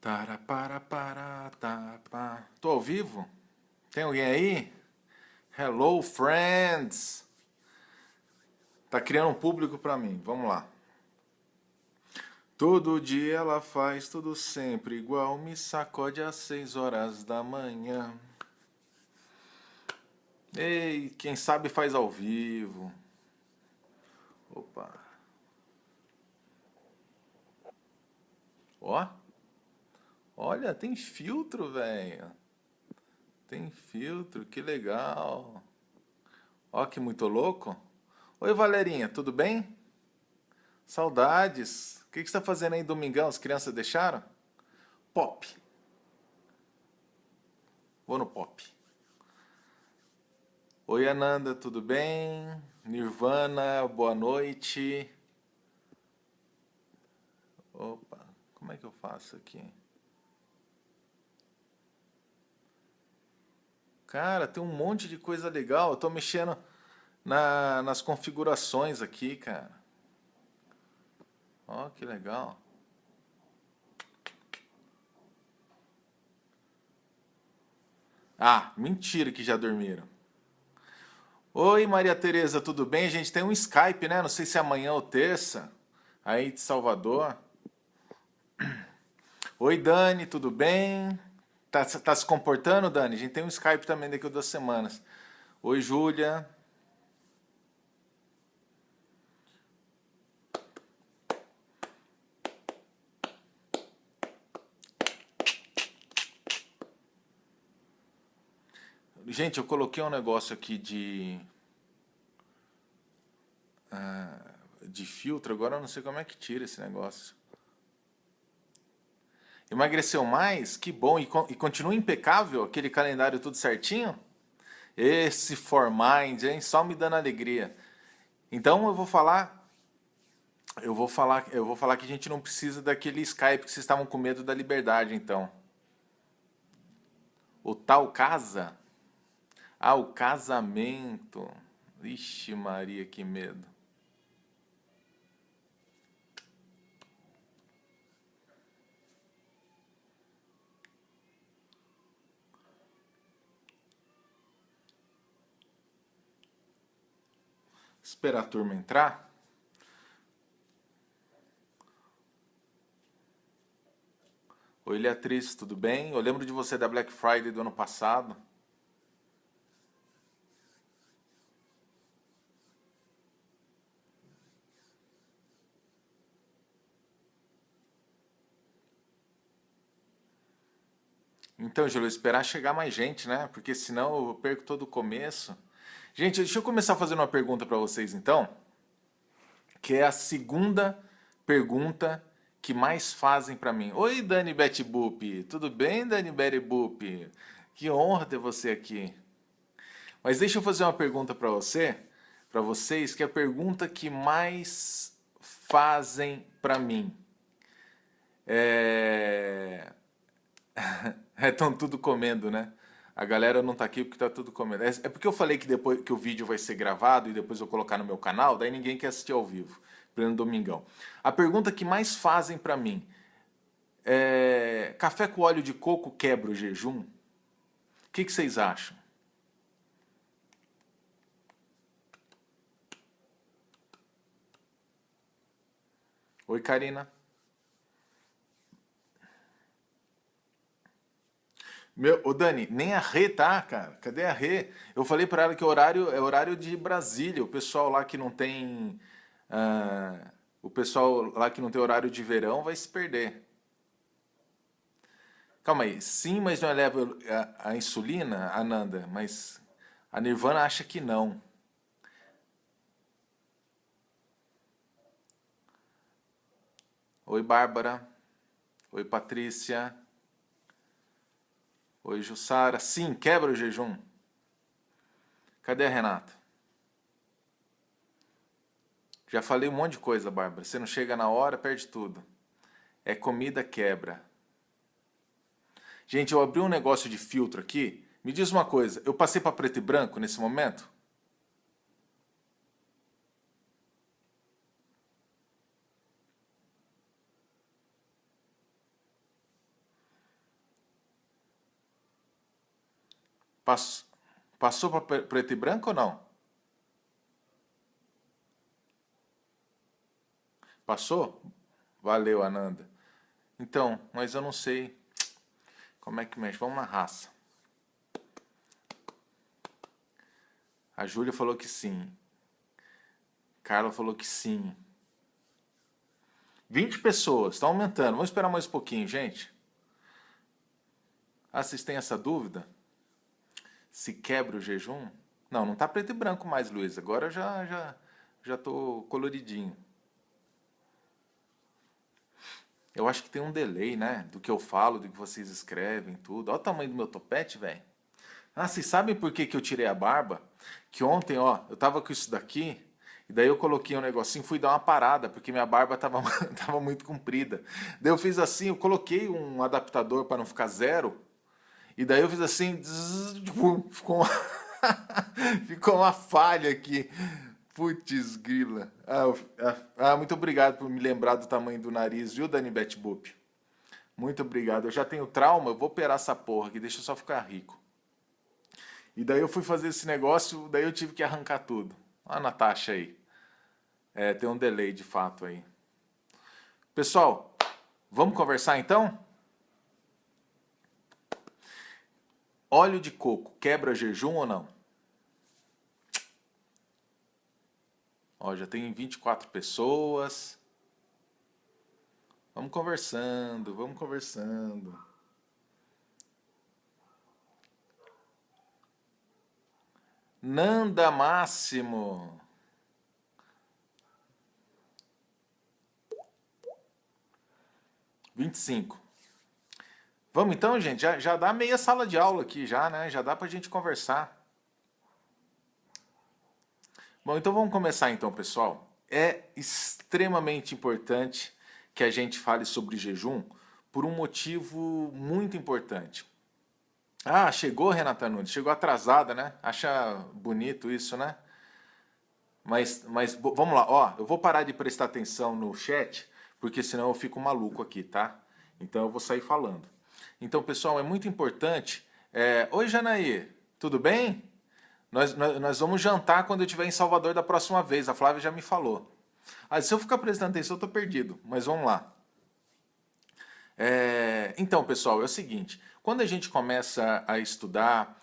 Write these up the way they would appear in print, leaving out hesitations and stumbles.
Tá, tô ao vivo? Tem alguém aí? Hello, friends! Tá criando um público pra mim, vamos lá. Todo dia ela faz tudo sempre igual, me sacode às 6 horas da manhã. Ei, quem sabe faz ao vivo. Opa. Ó, olha, tem filtro, velho. Tem filtro, que legal. Ó, que muito louco. Oi, Valerinha, tudo bem? Saudades. O que você está fazendo aí domingão? As crianças deixaram? Pop. Vou no pop. Oi, Ananda, tudo bem? Nirvana, boa noite. Opa, como é que eu faço aqui? Cara, tem um monte de coisa legal. Eu tô mexendo nas configurações aqui, cara. Ó, que legal. Ah, mentira que já dormiram. Oi, Maria Tereza, tudo bem? A gente tem um Skype, né? Não sei se é amanhã ou terça, aí de Salvador. Oi, Dani, tudo bem? Tá se comportando, Dani? A gente tem um Skype também daqui a 2 semanas. Oi, Júlia. Gente, eu coloquei um negócio aqui de filtro, agora eu não sei como é que tira esse negócio. Emagreceu mais? Que bom. E continua impecável aquele calendário tudo certinho? Esse Formind, hein? Só me dando alegria. Então eu vou falar que a gente não precisa daquele Skype que vocês estavam com medo da liberdade, então. O tal casa? Ah, o casamento. Ixi, Maria, que medo. Esperar a turma entrar. Oi, Leatriz, tudo bem? Eu lembro de você da Black Friday do ano passado. Então, Júlio, esperar chegar mais gente, né? Porque senão eu perco todo o começo. Gente, deixa eu começar fazendo uma pergunta para vocês, então, que é a segunda pergunta que mais fazem para mim. Oi, Dani Betty Boop. Tudo bem, Dani Betty Boop? Que honra ter você aqui. Mas deixa eu fazer uma pergunta para vocês, que é a pergunta que mais fazem para mim. É... Estão tudo comendo, né? A galera não tá aqui porque tá tudo comendo. É porque eu falei que depois que o vídeo vai ser gravado e depois eu colocar no meu canal, daí ninguém quer assistir ao vivo, pleno domingão. A pergunta que mais fazem pra mim é: café com óleo de coco quebra o jejum? O que vocês acham? Oi, Karina. Ô Dani, nem a Rê tá, cara. Cadê a Rê? Eu falei pra ela que o horário é horário de Brasília. O pessoal lá que não tem. O pessoal lá que não tem horário de verão vai se perder. Calma aí. Sim, mas não eleva a insulina, Ananda? Mas a Nirvana acha que não. Oi, Bárbara. Oi, Patrícia. Oi, Jussara. Sim, quebra o jejum. Cadê a Renata? Já falei um monte de coisa, Bárbara. Você não chega na hora, perde tudo. É comida quebra. Gente, eu abri um negócio de filtro aqui. Me diz uma coisa, eu passei para preto e branco nesse momento? Pass- Passou para preto e branco ou não? Passou? Valeu, Ananda. Então, mas eu não sei como é que mexe. Vamos na raça. A Júlia falou que sim. Carla falou que sim. 20 pessoas, está aumentando. Vamos esperar mais um pouquinho, gente. Ah, vocês têm essa dúvida? Se quebra o jejum? Não, não tá preto e branco mais, Luiz. Agora eu já tô coloridinho. Eu acho que tem um delay, né? Do que eu falo, do que vocês escrevem, tudo. Olha o tamanho do meu topete, velho. Ah, vocês sabem por que que eu tirei a barba? Que ontem, ó, eu tava com isso daqui, e daí eu coloquei um negocinho, fui dar uma parada, porque minha barba tava, tava muito comprida. Daí eu fiz assim, eu coloquei um adaptador para não ficar zero, e daí eu fiz assim, ficou uma, ficou uma falha aqui. Putz, grila. Muito obrigado por me lembrar do tamanho do nariz, viu, Dani Betboop? Muito obrigado. Eu já tenho trauma, eu vou operar essa porra aqui, deixa eu só ficar rico. E daí eu fui fazer esse negócio, daí eu tive que arrancar tudo. Olha a Natasha aí. É, tem um delay de fato aí. Pessoal, vamos conversar então? Óleo de coco quebra jejum ou não? Ó, já tem 24 pessoas. Vamos conversando, vamos conversando. Nanda Máximo. Vinte e cinco. Vamos então, gente? Já dá meia sala de aula aqui já, né? Já dá pra gente conversar. Bom, então vamos começar então, pessoal. É extremamente importante que a gente fale sobre jejum por um motivo muito importante. Ah, chegou, Renata Nunes. Chegou atrasada, né? Acha bonito isso, né? Mas vamos lá, ó, eu vou parar de prestar atenção no chat, porque senão eu fico maluco aqui, tá? Então eu vou sair falando. Então, pessoal, é muito importante. Oi, Janaí, tudo bem? Nós vamos jantar quando eu estiver em Salvador da próxima vez, a Flávia já me falou. Ah, se eu ficar prestando atenção, eu tô perdido, mas vamos lá. Então, pessoal, é o seguinte: quando a gente começa a estudar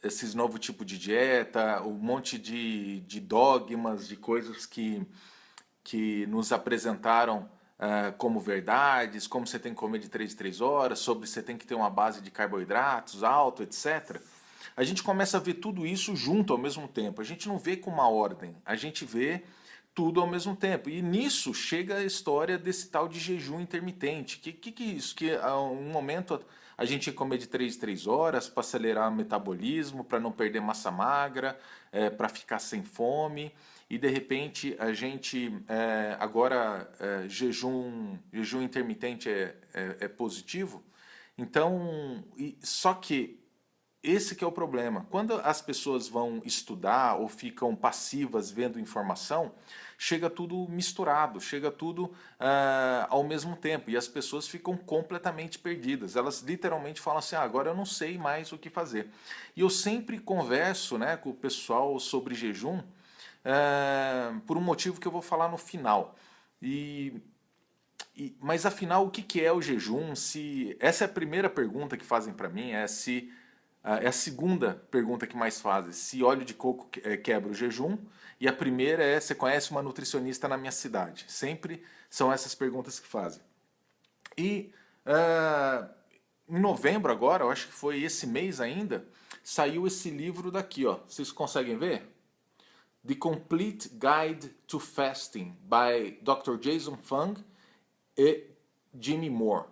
esses novos tipos de dieta, um monte de dogmas, de coisas que nos apresentaram como verdades, como você tem que comer de 3 em 3 horas, sobre você tem que ter uma base de carboidratos alto, etc. A gente começa a ver tudo isso junto ao mesmo tempo. A gente não vê com uma ordem, a gente vê tudo ao mesmo tempo. E nisso chega a história desse tal de jejum intermitente. Que é isso? Que a um momento a gente ia comer de 3 em 3 horas para acelerar o metabolismo, para não perder massa magra, para ficar sem fome. E de repente a gente agora jejum intermitente é positivo. Então, só que esse que é o problema. Quando as pessoas vão estudar ou ficam passivas vendo informação, chega tudo misturado, chega tudo ao mesmo tempo e as pessoas ficam completamente perdidas. Elas literalmente falam assim: agora eu não sei mais o que fazer. E eu sempre converso, né, com o pessoal sobre jejum por um motivo que eu vou falar no final. Mas afinal, o que é o jejum? Se essa é a primeira pergunta que fazem para mim, é a segunda pergunta que mais fazem, se óleo de coco quebra o jejum, e a primeira é: você conhece uma nutricionista na minha cidade? Sempre são essas perguntas que fazem. E em novembro agora, eu acho que foi esse mês ainda, saiu esse livro daqui, ó. Vocês conseguem ver? The Complete Guide to Fasting, by Dr. Jason Fung e Jimmy Moore.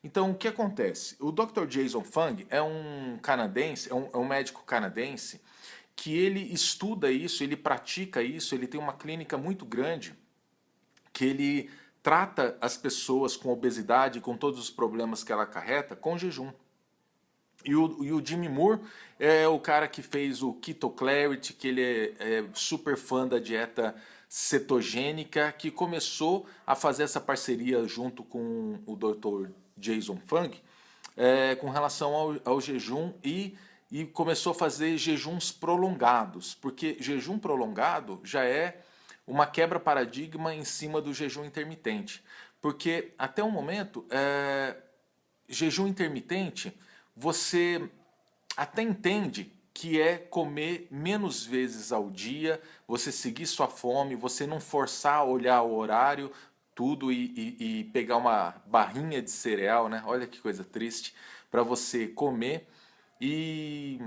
Então, o que acontece? O Dr. Jason Fung é um canadense, é um médico canadense, que ele estuda isso, ele pratica isso, ele tem uma clínica muito grande, que ele trata as pessoas com obesidade, com todos os problemas que ela acarreta, com jejum. E o Jimmy Moore é o cara que fez o Keto Clarity, que ele é super fã da dieta cetogênica, que começou a fazer essa parceria junto com o Dr. Jason Fung com relação ao jejum e e começou a fazer jejuns prolongados, porque jejum prolongado já é uma quebra-paradigma em cima do jejum intermitente. Porque até o momento, jejum intermitente, você até entende que é comer menos vezes ao dia, você seguir sua fome, você não forçar a olhar o horário, tudo e pegar uma barrinha de cereal, né? Olha que coisa triste, para você comer e,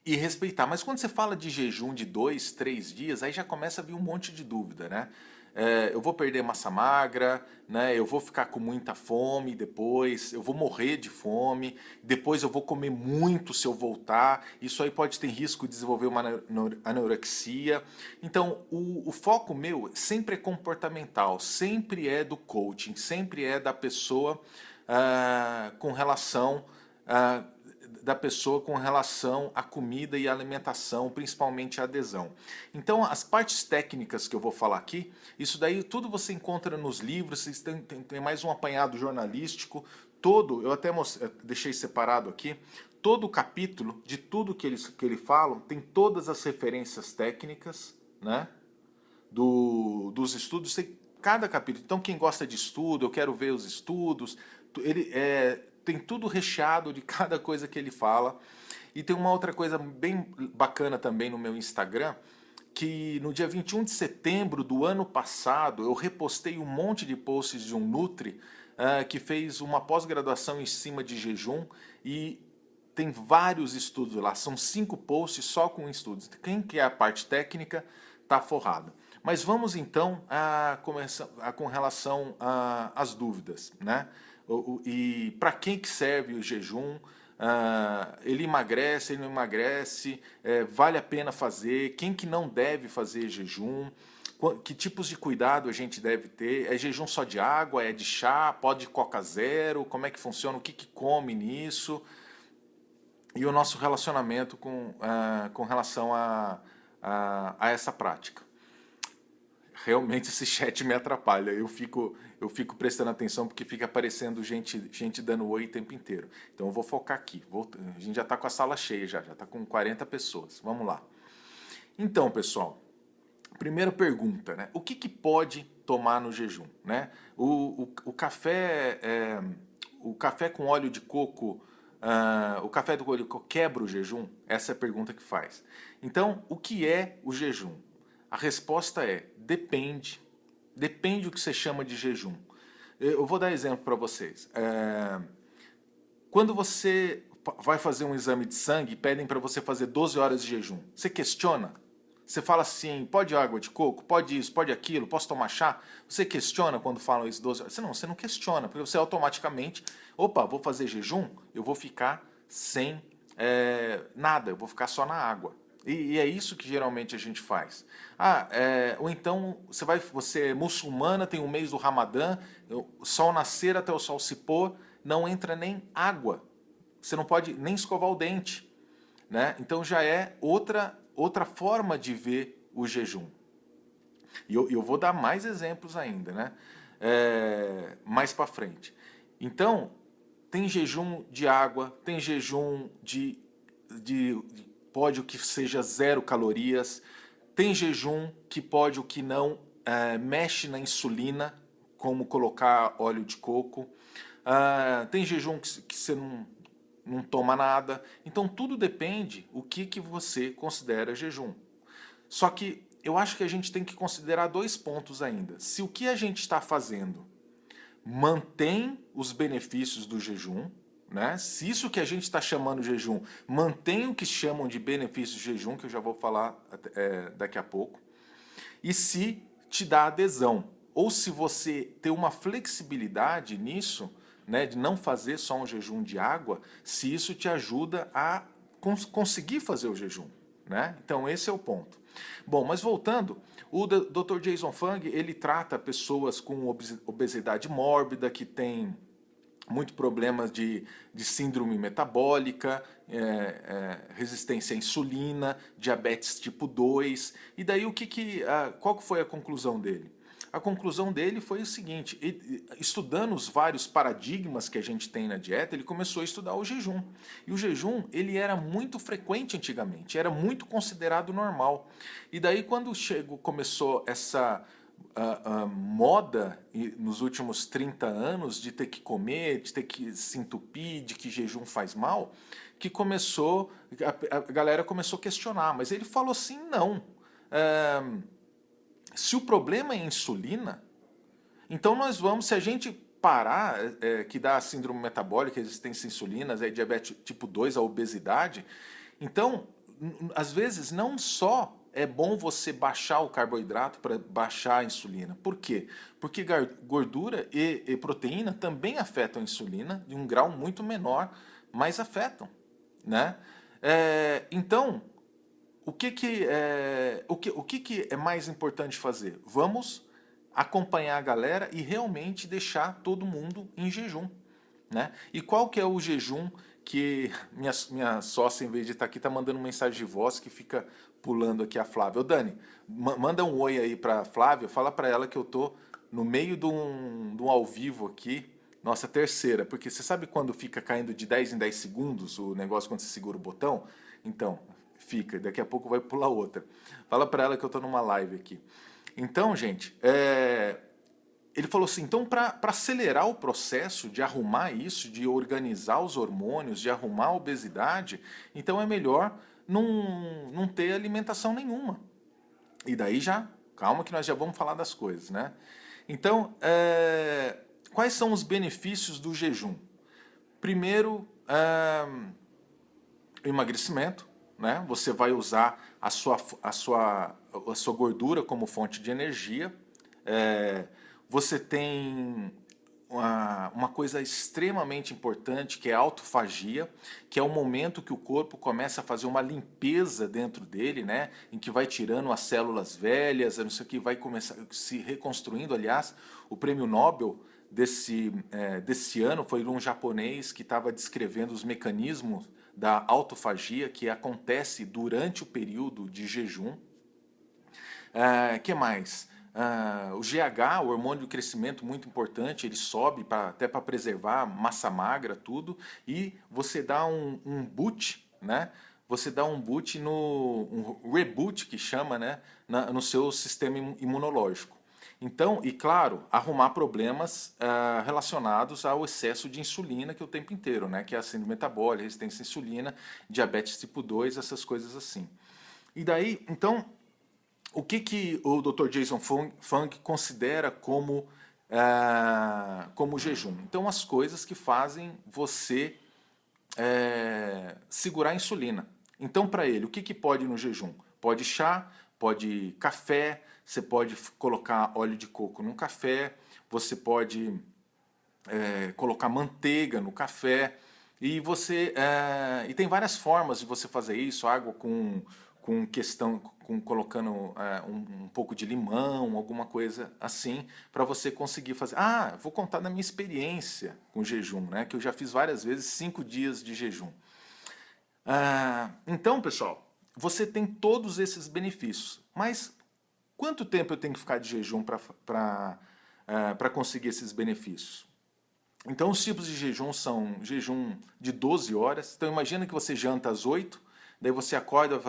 e respeitar. Mas quando você fala de jejum de 2, 3 dias, aí já começa a vir um monte de dúvida, né? Eu vou perder massa magra, né? Eu vou ficar com muita fome depois, eu vou morrer de fome, depois eu vou comer muito se eu voltar, isso aí pode ter risco de desenvolver uma anorexia. Então, o foco meu sempre é comportamental, sempre é do coaching, sempre é da pessoa com relação da pessoa com relação à comida e à alimentação, principalmente a adesão. Então, as partes técnicas que eu vou falar aqui, isso daí tudo você encontra nos livros, vocês tem mais um apanhado jornalístico, todo, eu até deixei separado aqui, todo o capítulo de tudo que eles falam, tem todas as referências técnicas, né, dos estudos, tem cada capítulo. Então, quem gosta de estudo, eu quero ver os estudos, ele tem tudo recheado de cada coisa que ele fala. E tem uma outra coisa bem bacana também no meu Instagram, que no dia 21 de setembro do ano passado, eu repostei um monte de posts de um Nutri que fez uma pós-graduação em cima de jejum e tem vários estudos lá, são 5 posts só com estudos. Quem quer a parte técnica está forrado. Mas vamos então com relação às dúvidas, né? E para quem que serve o jejum? Ele emagrece, ele não emagrece? Vale a pena fazer? Quem que não deve fazer jejum? Que tipos de cuidado a gente deve ter? É jejum só de água? É de chá? Pode Coca Zero? Como é que funciona? O que que come nisso? E o nosso relacionamento com relação a essa prática. Realmente esse chat me atrapalha, eu fico prestando atenção porque fica aparecendo gente dando oi o tempo inteiro. Então eu vou focar aqui, a gente já está com a sala cheia já está com 40 pessoas, vamos lá. Então, pessoal, primeira pergunta, né? O que pode tomar no jejum, né? O café com óleo de coco, o café do óleo de coco quebra o jejum? Essa é a pergunta que faz. Então, o que é o jejum? A resposta é, depende. Depende do que você chama de jejum. Eu vou dar exemplo para vocês. Quando você vai fazer um exame de sangue e pedem para você fazer 12 horas de jejum, você questiona? Você fala assim, pode água de coco? Pode isso, pode aquilo? Posso tomar chá? Você questiona quando falam isso 12 horas? Você não questiona, porque você automaticamente, opa, vou fazer jejum, eu vou ficar sem nada, eu vou ficar só na água. E é isso que geralmente a gente faz. Ou então você é muçulmana, tem o mês do Ramadã, o sol nascer até o sol se pôr, não entra nem água. Você não pode nem escovar o dente, né? Então já é outra forma de ver o jejum. E eu vou dar mais exemplos ainda, né? Mais para frente. Então, tem jejum de água, tem jejum de pode o que seja 0 calorias, tem jejum que pode o que não mexe na insulina, como colocar óleo de coco, tem jejum que você não toma nada, então tudo depende o que você considera jejum. Só que eu acho que a gente tem que considerar 2 pontos ainda. Se o que a gente está fazendo mantém os benefícios do jejum, né? Se isso que a gente está chamando de jejum mantém o que chamam de benefícios de jejum, que eu já vou falar daqui a pouco, e se te dá adesão, ou se você tem uma flexibilidade nisso, né, de não fazer só um jejum de água, se isso te ajuda a conseguir fazer o jejum, né? Então esse é o ponto. Bom, mas voltando, o Dr. Jason Fung, ele trata pessoas com obesidade mórbida, que tem muito problemas de síndrome metabólica, resistência à insulina, diabetes tipo 2. E daí qual que foi a conclusão dele? a conclusão dele foi o seguinte, estudando os vários paradigmas que a gente tem na dieta, ele começou a estudar o jejum. E o jejum, ele era muito frequente antigamente, era muito considerado normal. E daí quando começou essa a moda nos últimos 30 anos de ter que comer, de ter que se entupir, de que jejum faz mal, que começou, a galera começou a questionar. Mas ele falou assim, não. Se o problema é a insulina, então nós vamos, se a gente parar, que dá síndrome metabólica, resistência à insulina, diabetes tipo 2, a obesidade, então, às vezes, não só é bom você baixar o carboidrato para baixar a insulina. Por quê? Porque gordura e proteína também afetam a insulina de um grau muito menor, mas afetam, né? Então, o que é mais importante fazer? Vamos acompanhar a galera e realmente deixar todo mundo em jejum, né? E qual que é o jejum que minha sócia, em vez de estar aqui, está mandando mensagem de voz que fica pulando aqui a Flávia. Ô Dani, manda um oi aí para a Flávia, fala para ela que eu tô no meio de um ao vivo aqui, nossa terceira, porque você sabe quando fica caindo de 10 em 10 segundos o negócio quando você segura o botão? Então, fica, daqui a pouco vai pular outra. Fala para ela que eu tô numa live aqui. Então, gente, ele falou assim, então para acelerar o processo de arrumar isso, de organizar os hormônios, de arrumar a obesidade, então é melhor não ter alimentação nenhuma. E daí calma que nós já vamos falar das coisas, né? Então, quais são os benefícios do jejum? Primeiro, o emagrecimento, né? Você vai usar a sua gordura como fonte de energia. Você tem uma coisa extremamente importante que é a autofagia, que é o momento que o corpo começa a fazer uma limpeza dentro dele, né? Em que vai tirando as células velhas, não sei o que, vai começar se reconstruindo. Aliás, o prêmio Nobel desse ano foi um japonês que estava descrevendo os mecanismos da autofagia que acontece durante o período de jejum. Que mais? O GH, o hormônio do crescimento, muito importante, ele sobe até para preservar massa magra, tudo, e você dá um boot, né? Você dá um boot um reboot que chama, né? No seu sistema imunológico. Então, e claro, arrumar problemas relacionados ao excesso de insulina que é o tempo inteiro, né? Que é a síndrome metabólica, resistência à insulina, diabetes tipo 2, essas coisas assim. E daí, então, o que o Dr. Jason Fung considera como jejum? Então, as coisas que fazem você segurar a insulina. Então, para ele, o que pode no jejum? Pode chá, pode café, você pode colocar óleo de coco no café, você pode colocar manteiga no café, e e tem várias formas de você fazer isso, água colocando um pouco de limão, alguma coisa assim, para você conseguir fazer. Vou contar da minha experiência com jejum, né? Que eu já fiz várias vezes 5 dias de jejum. Então, pessoal, você tem todos esses benefícios, mas quanto tempo eu tenho que ficar de jejum para conseguir esses benefícios? Então, os tipos de jejum são jejum de 12 horas. Então, imagina que você janta às 8, daí você acorda,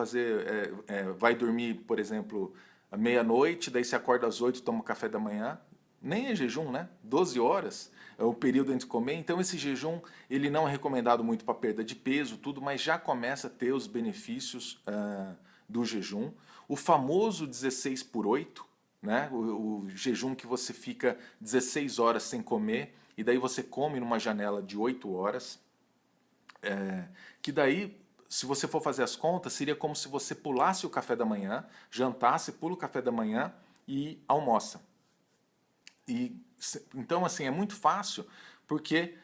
vai dormir, por exemplo, à meia-noite, daí você acorda às 8, toma café da manhã. Nem é jejum, né? 12 horas é o período entre comer. Então, esse jejum ele não é recomendado muito para perda de peso, tudo, mas já começa a ter os benefícios do jejum. O famoso 16/8, né? O jejum que você fica 16 horas sem comer, e daí você come numa janela de 8 horas, que daí, se você for fazer as contas, seria como se você pulasse o café da manhã, jantasse, pula o café da manhã e almoça. Então, assim, é muito fácil, porque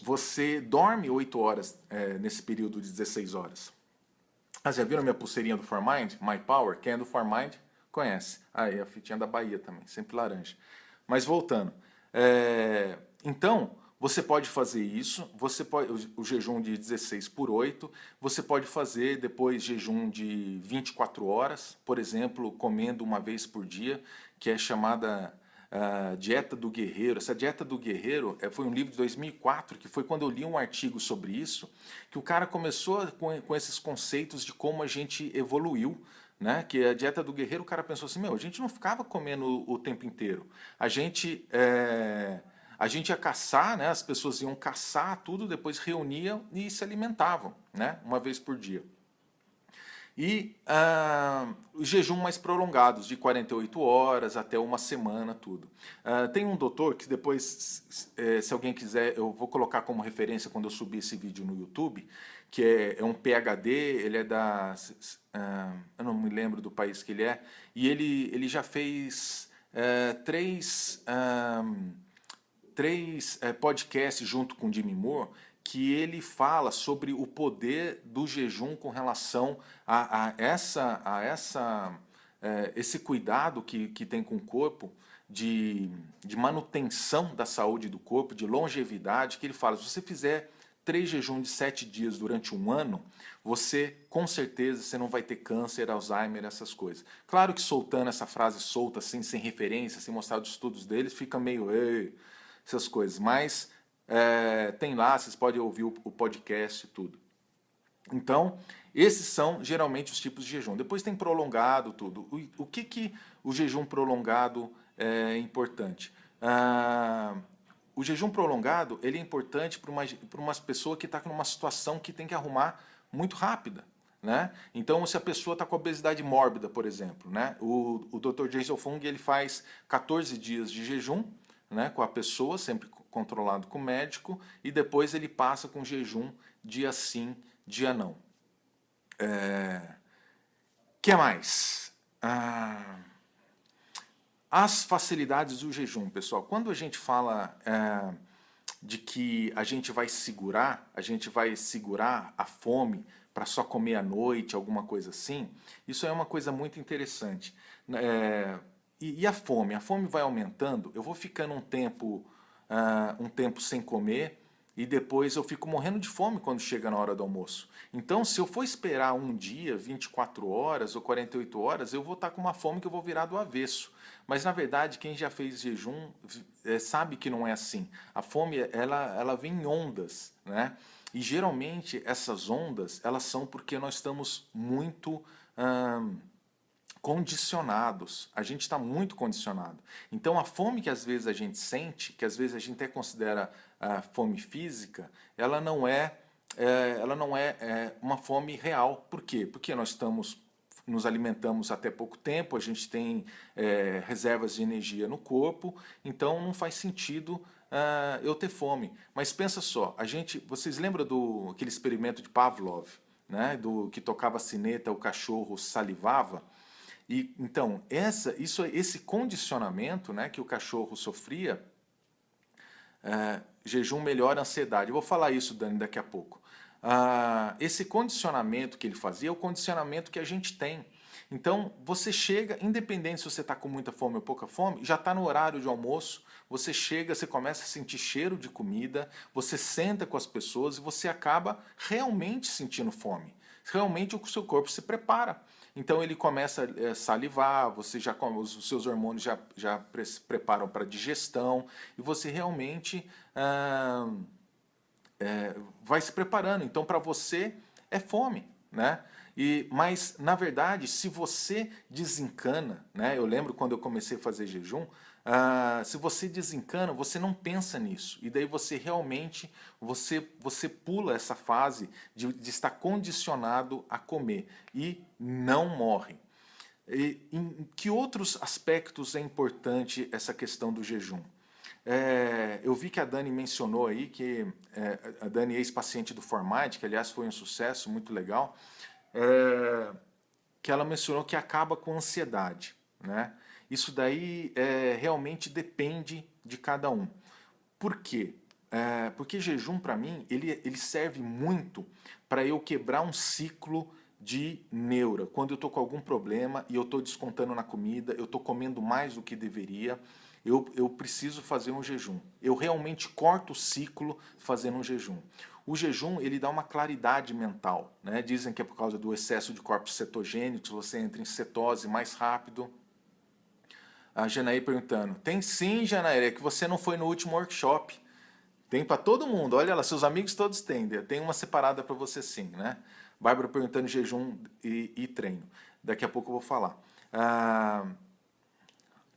você dorme 8 horas nesse período de 16 horas. Já viram a minha pulseirinha do ForMind? My Power? Quem é do ForMind conhece. A fitinha da Bahia também, sempre laranja. Mas voltando. Então, Você pode fazer isso, você pode, o jejum de 16 por 8, você pode fazer depois jejum de 24 horas, por exemplo, comendo uma vez por dia, que é chamada Dieta do Guerreiro. Essa Dieta do Guerreiro foi um livro de 2004, que foi quando eu li um artigo sobre isso, que o cara começou com esses conceitos de como a gente evoluiu, né? Que a Dieta do Guerreiro, o cara pensou assim, meu, a gente não ficava comendo o tempo inteiro, a gente ia caçar, né? As pessoas iam caçar tudo, depois reuniam e se alimentavam, né? Uma vez por dia. E os jejum mais prolongados, de 48 horas até uma semana, tudo. Tem um doutor que depois, se alguém quiser, eu vou colocar como referência quando eu subir esse vídeo no YouTube, que é um PhD, ele é eu não me lembro do país que ele é, e ele já fez três podcasts junto com Jimmy Moore, que ele fala sobre o poder do jejum com relação esse cuidado que tem com o corpo, de manutenção da saúde do corpo, de longevidade, que ele fala, se você fizer 3 jejuns de 7 dias durante um ano, você, com certeza, você não vai ter câncer, Alzheimer, essas coisas. Claro que soltando essa frase solta, assim, sem referência, sem mostrar os estudos deles, fica meio... essas coisas, mas tem lá, vocês podem ouvir o podcast e tudo. Então, esses são geralmente os tipos de jejum. Depois tem prolongado, tudo. O que o jejum prolongado é importante? O jejum prolongado ele é importante para uma pessoa que está numa situação que tem que arrumar muito rápida. Né? Então, se a pessoa está com obesidade mórbida, por exemplo, né? O Dr. Jason Fung ele faz 14 dias de jejum, né, com a pessoa, sempre controlado com o médico, e depois ele passa com jejum dia sim, dia não. Que mais? As facilidades do jejum, pessoal. Quando a gente fala de que a gente vai segurar a fome para só comer à noite, alguma coisa assim, isso é uma coisa muito interessante. E a fome? A fome vai aumentando, eu vou ficando um tempo sem comer e depois eu fico morrendo de fome quando chega na hora do almoço. Então, se eu for esperar um dia, 24 horas ou 48 horas, eu vou estar com uma fome que eu vou virar do avesso. Mas, na verdade, quem já fez jejum sabe que não é assim. A fome, ela vem em ondas, né? E, geralmente, essas ondas, elas são porque nós estamos muito... condicionados, a gente está muito condicionado. Então a fome que às vezes a gente sente, que às vezes a gente até considera fome física, ela não é uma fome real. Por quê? Porque nós nos alimentamos até pouco tempo, a gente tem reservas de energia no corpo, então não faz sentido eu ter fome. Mas pensa só, vocês lembram aquele experimento de Pavlov, né, que tocava sineta, o cachorro salivava? E, então, esse condicionamento, né, que o cachorro sofria, jejum melhora a ansiedade. Eu vou falar isso, Dani, daqui a pouco. Esse condicionamento que ele fazia é o condicionamento que a gente tem. Então, você chega, independente se você está com muita fome ou pouca fome, já está no horário de almoço, você chega, você começa a sentir cheiro de comida, você senta com as pessoas e você acaba realmente sentindo fome. Realmente o seu corpo se prepara. Então ele começa a salivar, os seus hormônios já se preparam para digestão e você realmente vai se preparando. Então para você é fome, né? Mas na verdade, se você desencana, né? Eu lembro quando eu comecei a fazer jejum, se você desencana, você não pensa nisso. E daí você realmente, você pula essa fase de estar condicionado a comer e não morre. Em que outros aspectos é importante essa questão do jejum? Eu vi que a Dani mencionou aí que a Dani é ex-paciente do Formind, que aliás foi um sucesso muito legal, que ela mencionou que acaba com ansiedade, né? Isso daí realmente depende de cada um. Por quê? Porque jejum, para mim, ele serve muito para eu quebrar um ciclo de neura. Quando eu estou com algum problema e eu estou descontando na comida, eu estou comendo mais do que deveria, eu preciso fazer um jejum. Eu realmente corto o ciclo fazendo um jejum. O jejum, ele dá uma claridade mental, né? Dizem que é por causa do excesso de corpos cetogênicos, você entra em cetose mais rápido. A Janaí perguntando, tem sim, Janaí, é que você não foi no último workshop. Tem para todo mundo, olha lá, seus amigos todos têm, tem uma separada para você sim, né? Bárbara perguntando jejum e treino. Daqui a pouco eu vou falar.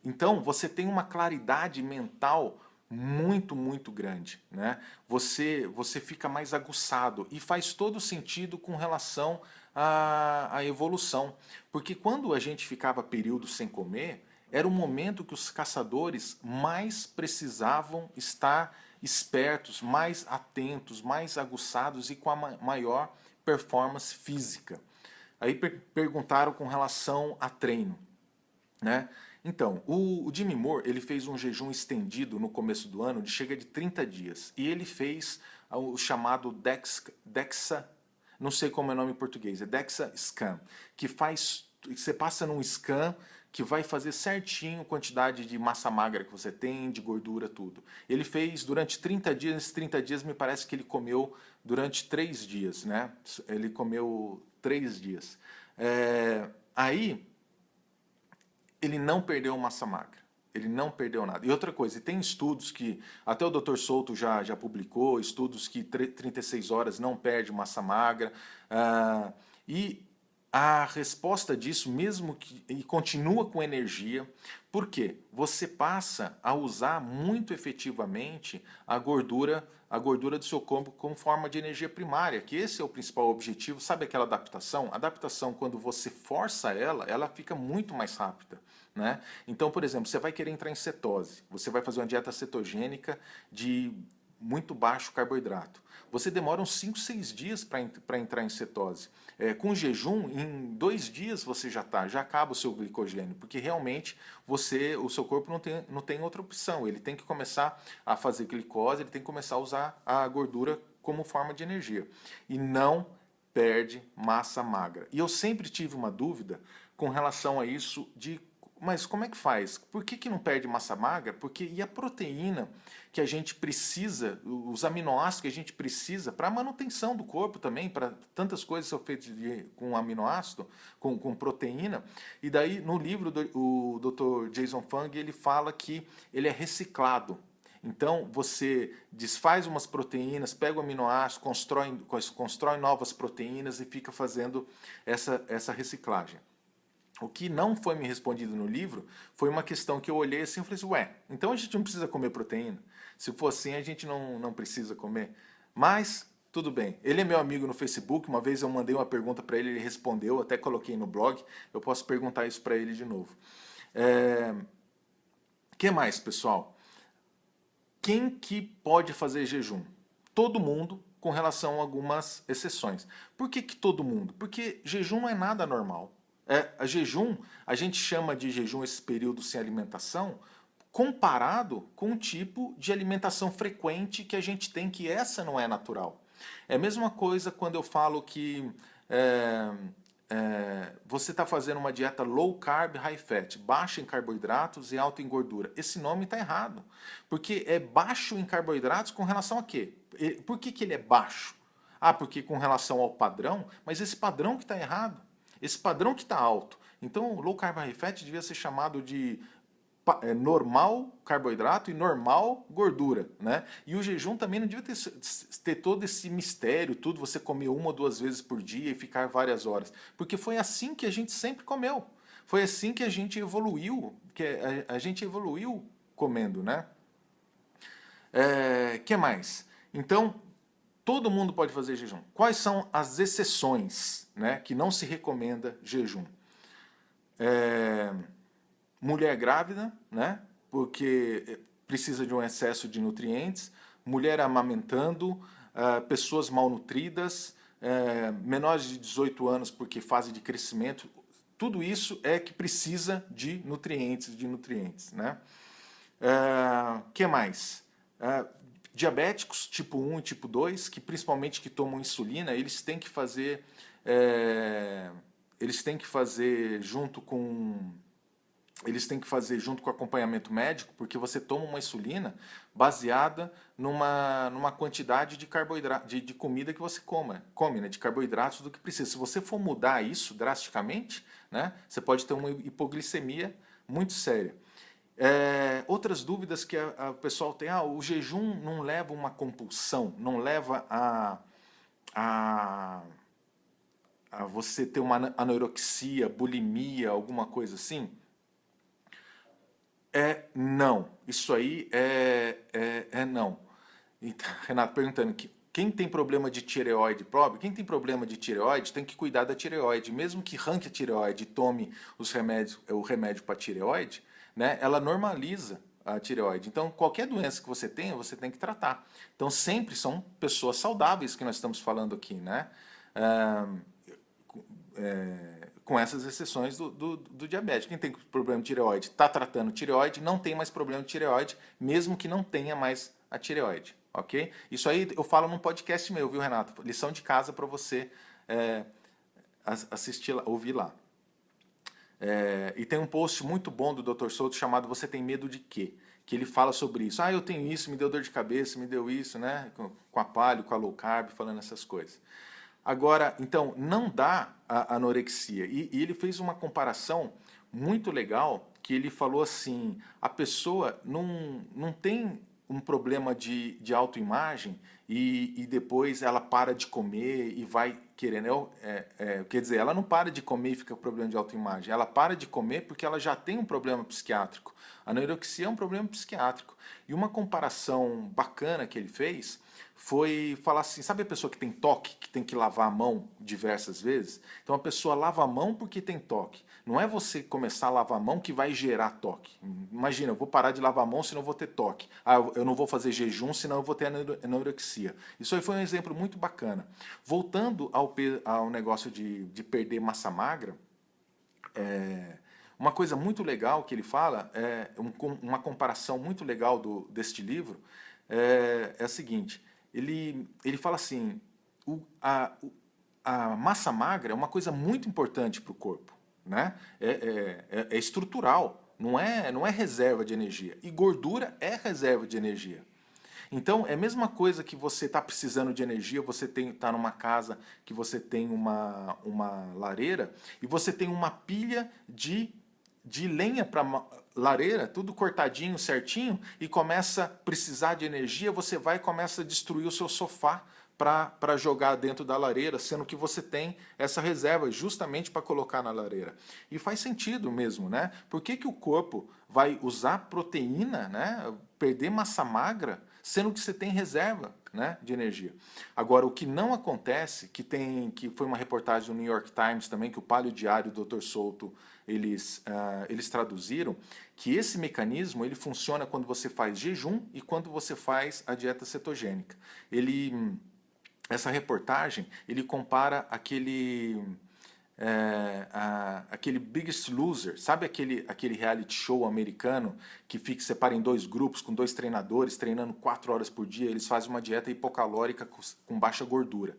Então, você tem uma claridade mental muito grande, né? Você fica mais aguçado e faz todo sentido com relação à evolução. Porque quando a gente ficava períodos sem comer, era o momento que os caçadores mais precisavam estar espertos, mais atentos, mais aguçados e com a maior performance física. Aí perguntaram com relação a treino, né? Então, o Jimmy Moore, ele fez um jejum estendido no começo do ano de chega de 30 dias. E ele fez o chamado DEXA, não sei como é o nome em português, é DEXA Scan, que faz, você passa num scan que vai fazer certinho a quantidade de massa magra que você tem, de gordura, tudo. Ele fez durante 30 dias, nesses 30 dias me parece que ele comeu durante 3 dias, né? Ele comeu 3 dias. Aí, ele não perdeu massa magra. Ele não perdeu nada. E outra coisa, tem estudos que, até o Dr. Souto já publicou, estudos que 36 horas não perde massa magra. E a resposta disso, mesmo que e continua com energia, por quê? Você passa a usar muito efetivamente a gordura do seu corpo como forma de energia primária, que esse é o principal objetivo. Sabe aquela adaptação? A adaptação, quando você força ela fica muito mais rápida, né? Então, por exemplo, você vai querer entrar em cetose, você vai fazer uma dieta cetogênica de muito baixo carboidrato. Você demora uns 5, 6 dias para entrar em cetose. Com jejum, em 2 dias você já acaba o seu glicogênio, porque realmente o seu corpo não tem outra opção. Ele tem que começar a fazer glicose, ele tem que começar a usar a gordura como forma de energia. E não perde massa magra. E eu sempre tive uma dúvida com relação a isso mas como é que faz? Por que não perde massa magra? Porque e a proteína que a gente precisa, os aminoácidos que a gente precisa para a manutenção do corpo também, para tantas coisas são feitas com aminoácido, com proteína. E daí no livro o Dr. Jason Fung ele fala que ele é reciclado. Então você desfaz umas proteínas, pega o aminoácido, constrói novas proteínas e fica fazendo essa reciclagem. O que não foi me respondido no livro foi uma questão que eu olhei assim e falei assim, ué, então a gente não precisa comer proteína? Se for assim, a gente não precisa comer. Mas, tudo bem. Ele é meu amigo no Facebook, uma vez eu mandei uma pergunta para ele respondeu, até coloquei no blog, eu posso perguntar isso para ele de novo. Que mais, pessoal? Quem que pode fazer jejum? Todo mundo, com relação a algumas exceções. Por que todo mundo? Porque jejum não é nada normal. A jejum, a gente chama de jejum esse período sem alimentação, comparado com o tipo de alimentação frequente que a gente tem, que essa não é natural. É a mesma coisa quando eu falo que você está fazendo uma dieta low carb, high fat, baixa em carboidratos e alta em gordura. Esse nome está errado, porque é baixo em carboidratos com relação a quê? Por que ele é baixo? Porque com relação ao padrão, mas esse padrão que está errado. Esse padrão que está alto. Então, low carb high fat devia ser chamado de normal carboidrato e normal gordura, né? E o jejum também não devia ter todo esse mistério, tudo, você comer 1 ou 2 vezes por dia e ficar várias horas. Porque foi assim que a gente sempre comeu. Foi assim que a gente evoluiu, a gente evoluiu comendo, né? Que mais? Então, todo mundo pode fazer jejum. Quais são as exceções, né, que não se recomenda jejum? Mulher grávida, né, porque precisa de um excesso de nutrientes, mulher amamentando, pessoas malnutridas, menores de 18 anos porque fase de crescimento, tudo isso é que precisa de nutrientes, né? Que mais? Diabéticos tipo 1 e tipo 2, que principalmente que tomam insulina, eles têm que fazer junto com eles têm que fazer junto com acompanhamento médico, porque você toma uma insulina baseada numa quantidade de carboidrato, de comida que você come, né, de carboidratos do que precisa. Se você for mudar isso drasticamente, né, você pode ter uma hipoglicemia muito séria. Outras dúvidas que a pessoal tem, o jejum não leva uma compulsão, não leva a, a você ter uma anorexia, bulimia, alguma coisa assim? Não. Isso aí é não. Então, Renato perguntando que quem tem problema de tireoide próprio, quem tem problema de tireoide tem que cuidar da tireoide. Mesmo que arranque a tireoide e tome o remédio para tireoide, né, ela normaliza a tireoide. Então, qualquer doença que você tenha, você tem que tratar. Então, sempre são pessoas saudáveis que nós estamos falando aqui, né? Ah, com essas exceções do diabetes. Quem tem problema de tireoide está tratando tireoide, não tem mais problema de tireoide, mesmo que não tenha mais a tireoide, ok? Isso aí eu falo num podcast meu, viu, Renato? Lição de casa para você assistir, ouvir lá. E tem um post muito bom do Dr. Souto chamado Você Tem Medo de Quê? Que ele fala sobre isso. Eu tenho isso, me deu dor de cabeça, me deu isso, né? Com a paleo, com a low carb, falando essas coisas. Agora, então, não dá a anorexia. E ele fez uma comparação muito legal, que ele falou assim, a pessoa não tem um problema de autoimagem e depois ela para de comer e vai querendo... quer dizer, ela não para de comer e fica com problema de autoimagem. Ela para de comer porque ela já tem um problema psiquiátrico. A anorexia é um problema psiquiátrico. E uma comparação bacana que ele fez foi falar assim, sabe a pessoa que tem toque, que tem que lavar a mão diversas vezes? Então a pessoa lava a mão porque tem toque. Não é você começar a lavar a mão que vai gerar toque. Imagina, eu vou parar de lavar a mão senão eu vou ter toque. Eu não vou fazer jejum senão eu vou ter anorexia. Isso aí foi um exemplo muito bacana. Voltando ao negócio de perder massa magra, uma coisa muito legal que ele fala, uma comparação muito legal deste livro, é a seguinte, ele fala assim, a massa magra é uma coisa muito importante para o corpo, né? É estrutural, não é reserva de energia. E gordura é reserva de energia. Então, é a mesma coisa que você está precisando de energia, você está numa casa que você tem uma lareira e você tem uma pilha de lenha para lareira, tudo cortadinho, certinho, e começa a precisar de energia, você vai e começa a destruir o seu sofá para jogar dentro da lareira, sendo que você tem essa reserva justamente para colocar na lareira. E faz sentido mesmo, né? Por que o corpo vai usar proteína, né? Perder massa magra, sendo que você tem reserva, né, de energia? Agora, o que não acontece, que foi uma reportagem do New York Times também, que o Paleo Diário do Dr. Souto eles traduziram, que esse mecanismo ele funciona quando você faz jejum e quando você faz a dieta cetogênica. Essa reportagem ele compara aquele Biggest Loser, sabe aquele reality show americano que fica separa em dois grupos com dois treinadores treinando 4 horas por dia, eles fazem uma dieta hipocalórica com baixa gordura.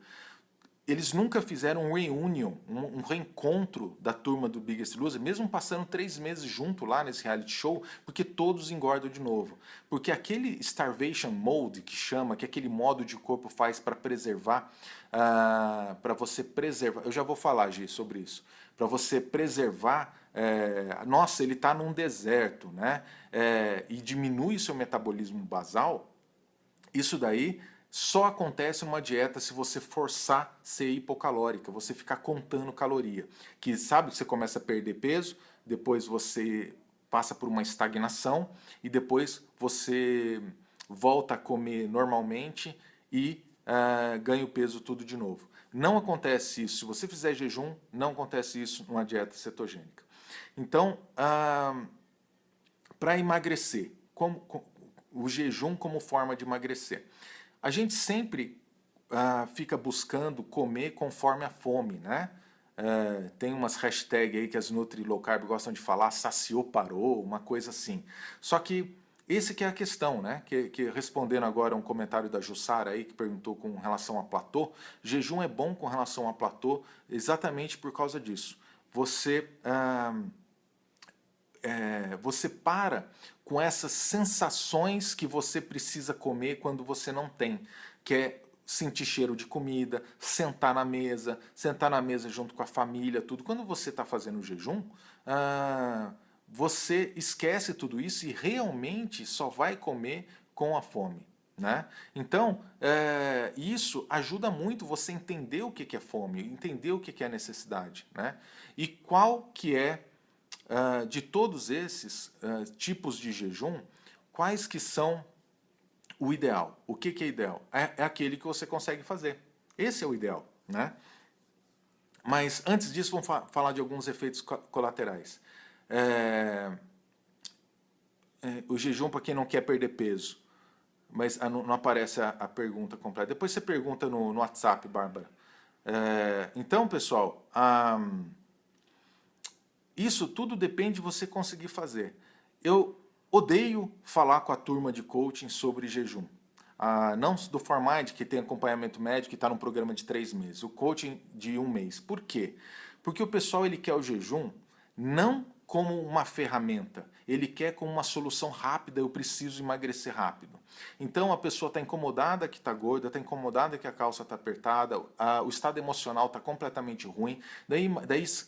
Eles nunca fizeram um reunion, um reencontro da turma do Biggest Loser, mesmo passando 3 meses junto lá nesse reality show, porque todos engordam de novo. Porque aquele starvation mode que chama, que aquele modo de o corpo faz para preservar, para você preservar, eu já vou falar, Gi, sobre isso, para você preservar, nossa, ele está num deserto, né? E diminui seu metabolismo basal, isso daí só acontece numa dieta se você forçar ser hipocalórica, você ficar contando caloria. Que sabe que você começa a perder peso, depois você passa por uma estagnação e depois você volta a comer normalmente e ganha o peso tudo de novo. Não acontece isso. Se você fizer jejum, não acontece isso numa dieta cetogênica. Então, para emagrecer, o jejum como forma de emagrecer. A gente sempre fica buscando comer conforme a fome, né? Tem umas hashtags aí que as Nutri Low Carb gostam de falar, saciou, parou, uma coisa assim. Só que esse que é a questão, né? Que respondendo agora um comentário da Jussara aí, que perguntou com relação a platô, jejum é bom com relação a platô exatamente por causa disso. Você... você para com essas sensações que você precisa comer quando você não tem, que é sentir cheiro de comida, sentar na mesa junto com a família, tudo. Quando você está fazendo o jejum, você esquece tudo isso e realmente só vai comer com a fome. Né? Então, isso ajuda muito você entender o que é fome, entender o que é necessidade. Né? E qual que é, de todos esses tipos de jejum, quais que são o ideal? O que é ideal? É aquele que você consegue fazer. Esse é o ideal. Né? Mas antes disso, vamos falar de alguns efeitos colaterais. O jejum para quem não quer perder peso. Mas não aparece a pergunta completa. Depois você pergunta no WhatsApp, Bárbara. Então, pessoal, isso tudo depende de você conseguir fazer. Eu odeio falar com a turma de coaching sobre jejum. Não do Formind, que tem acompanhamento médico e está num programa de 3 meses. O coaching de 1 mês. Por quê? Porque o pessoal ele quer o jejum não como uma ferramenta. Ele quer como uma solução rápida, eu preciso emagrecer rápido. Então a pessoa está incomodada que está gorda, está incomodada que a calça está apertada, o estado emocional está completamente ruim, daí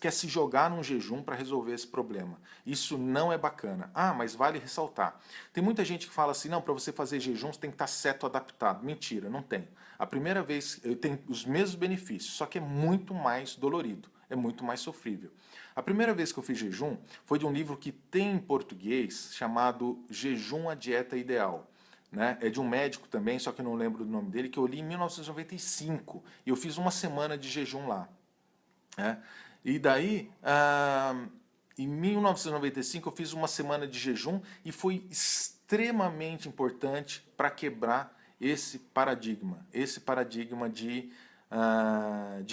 quer se jogar num jejum para resolver esse problema. Isso não é bacana. Mas vale ressaltar. Tem muita gente que fala assim, não, para você fazer jejum você tem que estar certo adaptado. Mentira, não tem. A primeira vez tem os mesmos benefícios, só que é muito mais dolorido, é muito mais sofrível. A primeira vez que eu fiz jejum foi de um livro que tem em português chamado Jejum, a Dieta Ideal. Né? É de um médico também, só que eu não lembro do nome dele, que eu li em 1995. E eu fiz uma semana de jejum lá. Né? E daí, em 1995, eu fiz uma semana de jejum e foi extremamente importante para quebrar esse paradigma de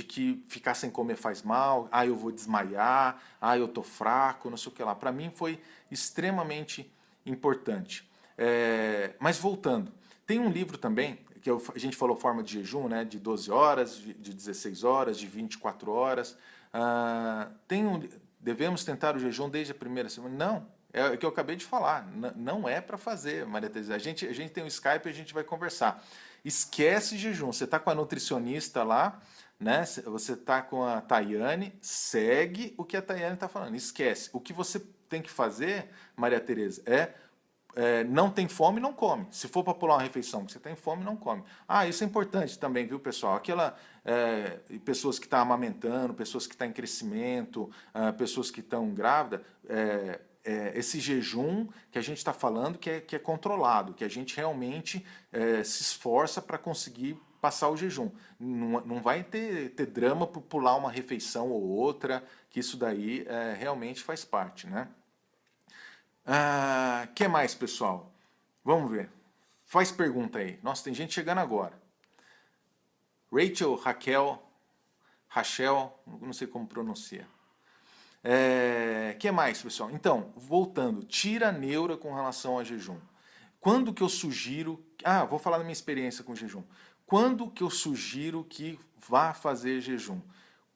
que ficar sem comer faz mal, eu vou desmaiar, eu tô fraco, não sei o que lá. Para mim foi extremamente importante. Mas voltando, tem um livro também, que a gente falou forma de jejum, né, de 12 horas, de 16 horas, de 24 horas. Devemos tentar o jejum desde a primeira semana? Não, é o que eu acabei de falar, não é para fazer, Maria Teresa. A gente tem um Skype e a gente vai conversar. Esquece jejum. Você está com a nutricionista lá, né? Você está com a Tayane, segue o que a Tayane está falando. Esquece. O que você tem que fazer, Maria Teresa, não tem fome, não come. Se for para pular uma refeição, que você tem fome, não come. Isso é importante também, viu, pessoal? Pessoas que estão amamentando, pessoas que estão em crescimento, pessoas que estão grávidas, esse jejum que a gente está falando que é controlado, que a gente realmente se esforça para conseguir passar o jejum. Não vai ter drama por pular uma refeição ou outra, que isso daí realmente faz parte, né? Que mais, pessoal? Vamos ver. Faz pergunta aí. Nossa, tem gente chegando agora. Rachel, não sei como pronuncia. Que mais, pessoal? Então, voltando, tira a neura com relação ao jejum. Quando que eu sugiro... vou falar da minha experiência com jejum. Quando que eu sugiro que vá fazer jejum?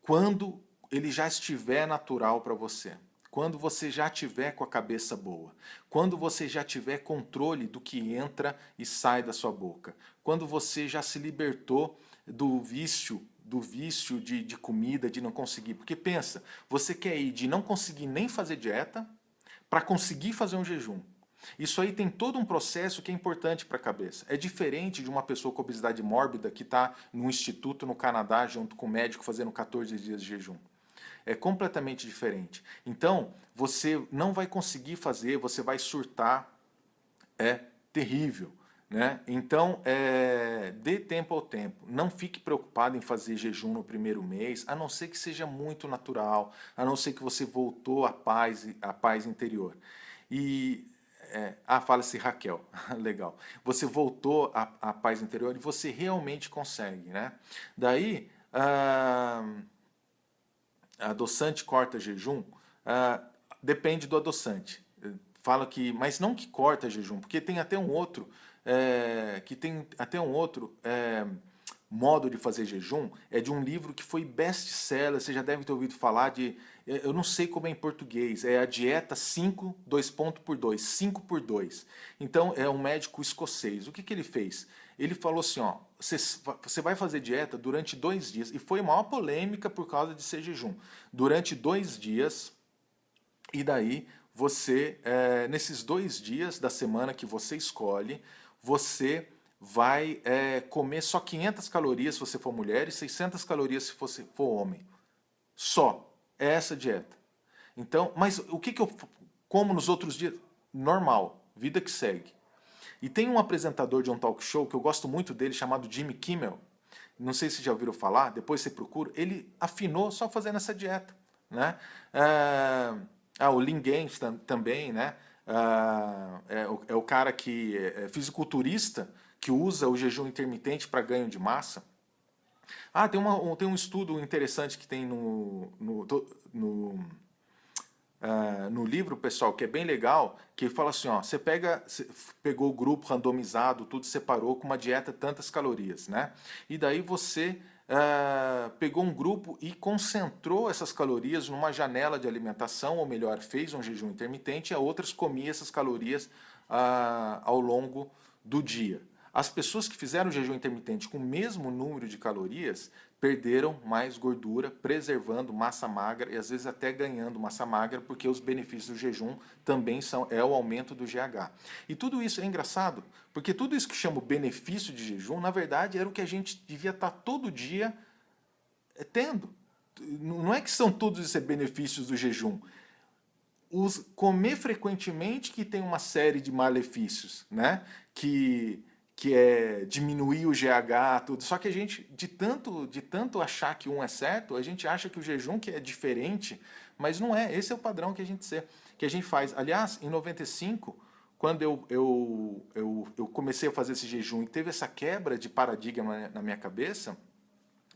Quando ele já estiver natural para você. Quando você já tiver com a cabeça boa. Quando você já tiver controle do que entra e sai da sua boca. Quando você já se libertou do vício de comida, de não conseguir. Porque pensa, você quer ir de não conseguir nem fazer dieta para conseguir fazer um jejum. Isso aí tem todo um processo que é importante para a cabeça. É diferente de uma pessoa com obesidade mórbida que está num instituto no Canadá junto com o médico fazendo 14 dias de jejum. É completamente diferente. Então, você não vai conseguir fazer, você vai surtar. É terrível. Né? Então, dê tempo ao tempo. Não fique preocupado em fazer jejum no primeiro mês, a não ser que seja muito natural, a não ser que você voltou à paz interior. Fala-se Raquel, legal. Você voltou à paz interior e você realmente consegue. Né? Daí, adoçante corta jejum? Depende do adoçante. Fala que, mas não que corta jejum, porque tem até um outro modo de fazer jejum, é de um livro que foi best-seller, você já deve ter ouvido falar de eu não sei como é em português, é a dieta 5, 2 ponto por 2, 5 por 2. Então, é um médico escocês. O que ele fez? Ele falou assim, ó, você vai fazer dieta durante 2 dias, e foi maior polêmica por causa de ser jejum. Durante 2 dias, e daí você, nesses 2 dias da semana que você escolhe, você vai comer só 500 calorias se você for mulher e 600 calorias se você for homem. Só. É essa dieta. Então, mas o que eu como nos outros dias? Normal. Vida que segue. E tem um apresentador de um talk show que eu gosto muito dele, chamado Jimmy Kimmel. Não sei se já ouviram falar, depois você procura. Ele afinou só fazendo essa dieta. Né? O Lin Games também, né? É o cara que é fisiculturista que usa o jejum intermitente para ganho de massa. Tem um estudo interessante que tem no livro, pessoal, que é bem legal, que fala assim, ó, você pegou o grupo randomizado, tudo separou com uma dieta tantas calorias, né? E daí você pegou um grupo e concentrou essas calorias numa janela de alimentação, ou melhor, fez um jejum intermitente, e a outras comia essas calorias ao longo do dia. As pessoas que fizeram jejum intermitente com o mesmo número de calorias perderam mais gordura, preservando massa magra e às vezes até ganhando massa magra, porque os benefícios do jejum também é o aumento do GH. E tudo isso é engraçado, porque tudo isso que chama benefício de jejum, na verdade, era o que a gente devia estar todo dia tendo. Não é que são todos esses benefícios do jejum. Comer frequentemente que tem uma série de malefícios, né? Que é diminuir o GH, tudo. Só que a gente, de tanto achar que um é certo, a gente acha que o jejum que é diferente, mas não é. Esse é o padrão que a gente faz. Aliás, em 95, quando eu comecei a fazer esse jejum e teve essa quebra de paradigma na minha cabeça,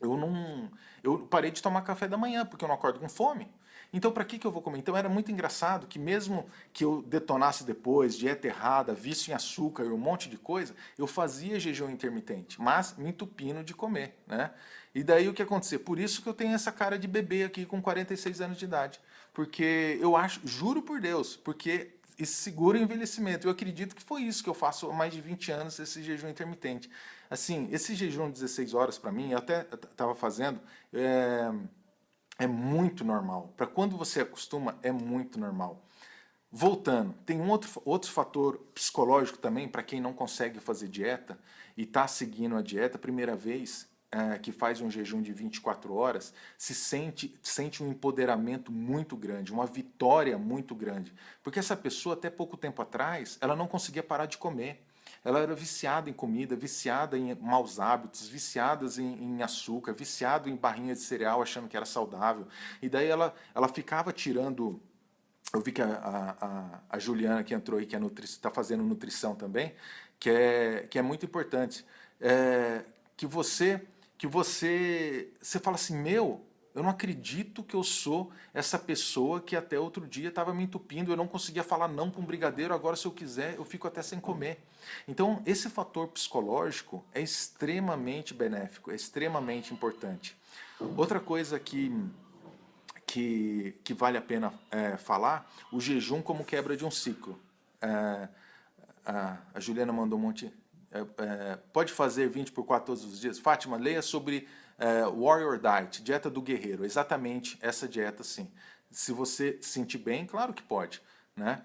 eu parei de tomar café da manhã, porque eu não acordo com fome. Então, para que eu vou comer? Então, era muito engraçado que mesmo que eu detonasse depois, dieta errada, vício em açúcar e um monte de coisa, eu fazia jejum intermitente, mas me entupindo de comer, né? E daí o que aconteceu? Por isso que eu tenho essa cara de bebê aqui com 46 anos de idade. Porque eu acho, juro por Deus, porque isso segura o envelhecimento. Eu acredito que foi isso que eu faço há mais de 20 anos, esse jejum intermitente. Assim, esse jejum de 16 horas para mim, eu até estava fazendo, é muito normal. Para quando você acostuma, é muito normal. Voltando, tem um outro fator psicológico também para quem não consegue fazer dieta e está seguindo a dieta, primeira vez que faz um jejum de 24 horas, sente um empoderamento muito grande, uma vitória muito grande. Porque essa pessoa, até pouco tempo atrás, ela não conseguia parar de comer. Ela era viciada em comida, viciada em maus hábitos, viciada em açúcar, viciada em barrinha de cereal, achando que era saudável. E daí ela ficava tirando. Eu vi que a Juliana que entrou aí, que está fazendo nutrição também, que é muito importante. Você fala assim, eu não acredito que eu sou essa pessoa que até outro dia estava me entupindo, eu não conseguia falar não para um brigadeiro, agora se eu quiser eu fico até sem comer. Então esse fator psicológico é extremamente benéfico, é extremamente importante. Outra coisa que vale a pena falar, o jejum como quebra de um ciclo. A Juliana mandou um monte. Pode fazer 20 por 4 todos os dias? Fátima, leia sobre Warrior Diet, dieta do guerreiro. Exatamente essa dieta, sim. Se você se sentir bem, claro que pode. Né?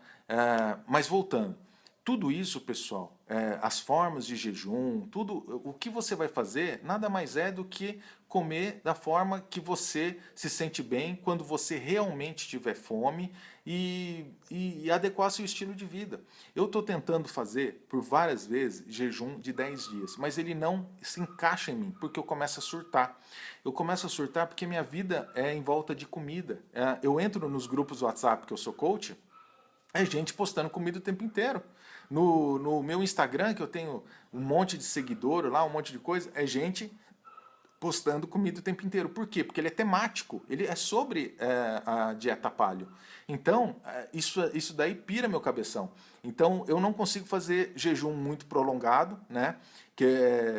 Mas voltando, tudo isso, pessoal, as formas de jejum, tudo, o que você vai fazer nada mais é do que comer da forma que você se sente bem quando você realmente tiver fome e adequar seu estilo de vida. Eu estou tentando fazer por várias vezes jejum de 10 dias, mas ele não se encaixa em mim, porque eu começo a surtar. Eu começo a surtar porque minha vida é em volta de comida. Eu entro nos grupos do WhatsApp que eu sou coach, é gente postando comida o tempo inteiro. No meu Instagram, que eu tenho um monte de seguidor lá, um monte de coisa, é gente postando comida o tempo inteiro. Por quê? Porque ele é temático, ele é sobre a dieta paleo. Então, isso daí pira meu cabeção. Então, eu não consigo fazer jejum muito prolongado, né?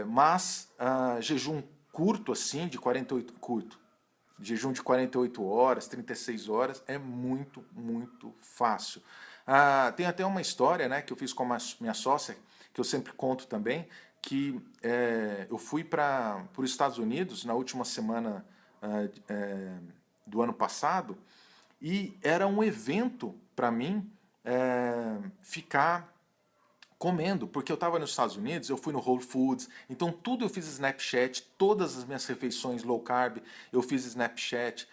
Mas jejum curto, assim, de 48... Curto. Jejum de 48 horas, 36 horas, é muito, muito fácil. Tem até uma história, né, que eu fiz com a minha sócia, que eu sempre conto também, que eu fui para os Estados Unidos na última semana do ano passado, e era um evento para mim ficar comendo, porque eu estava nos Estados Unidos, eu fui no Whole Foods, então tudo eu fiz Snapchat, todas as minhas refeições low carb, eu fiz Snapchat,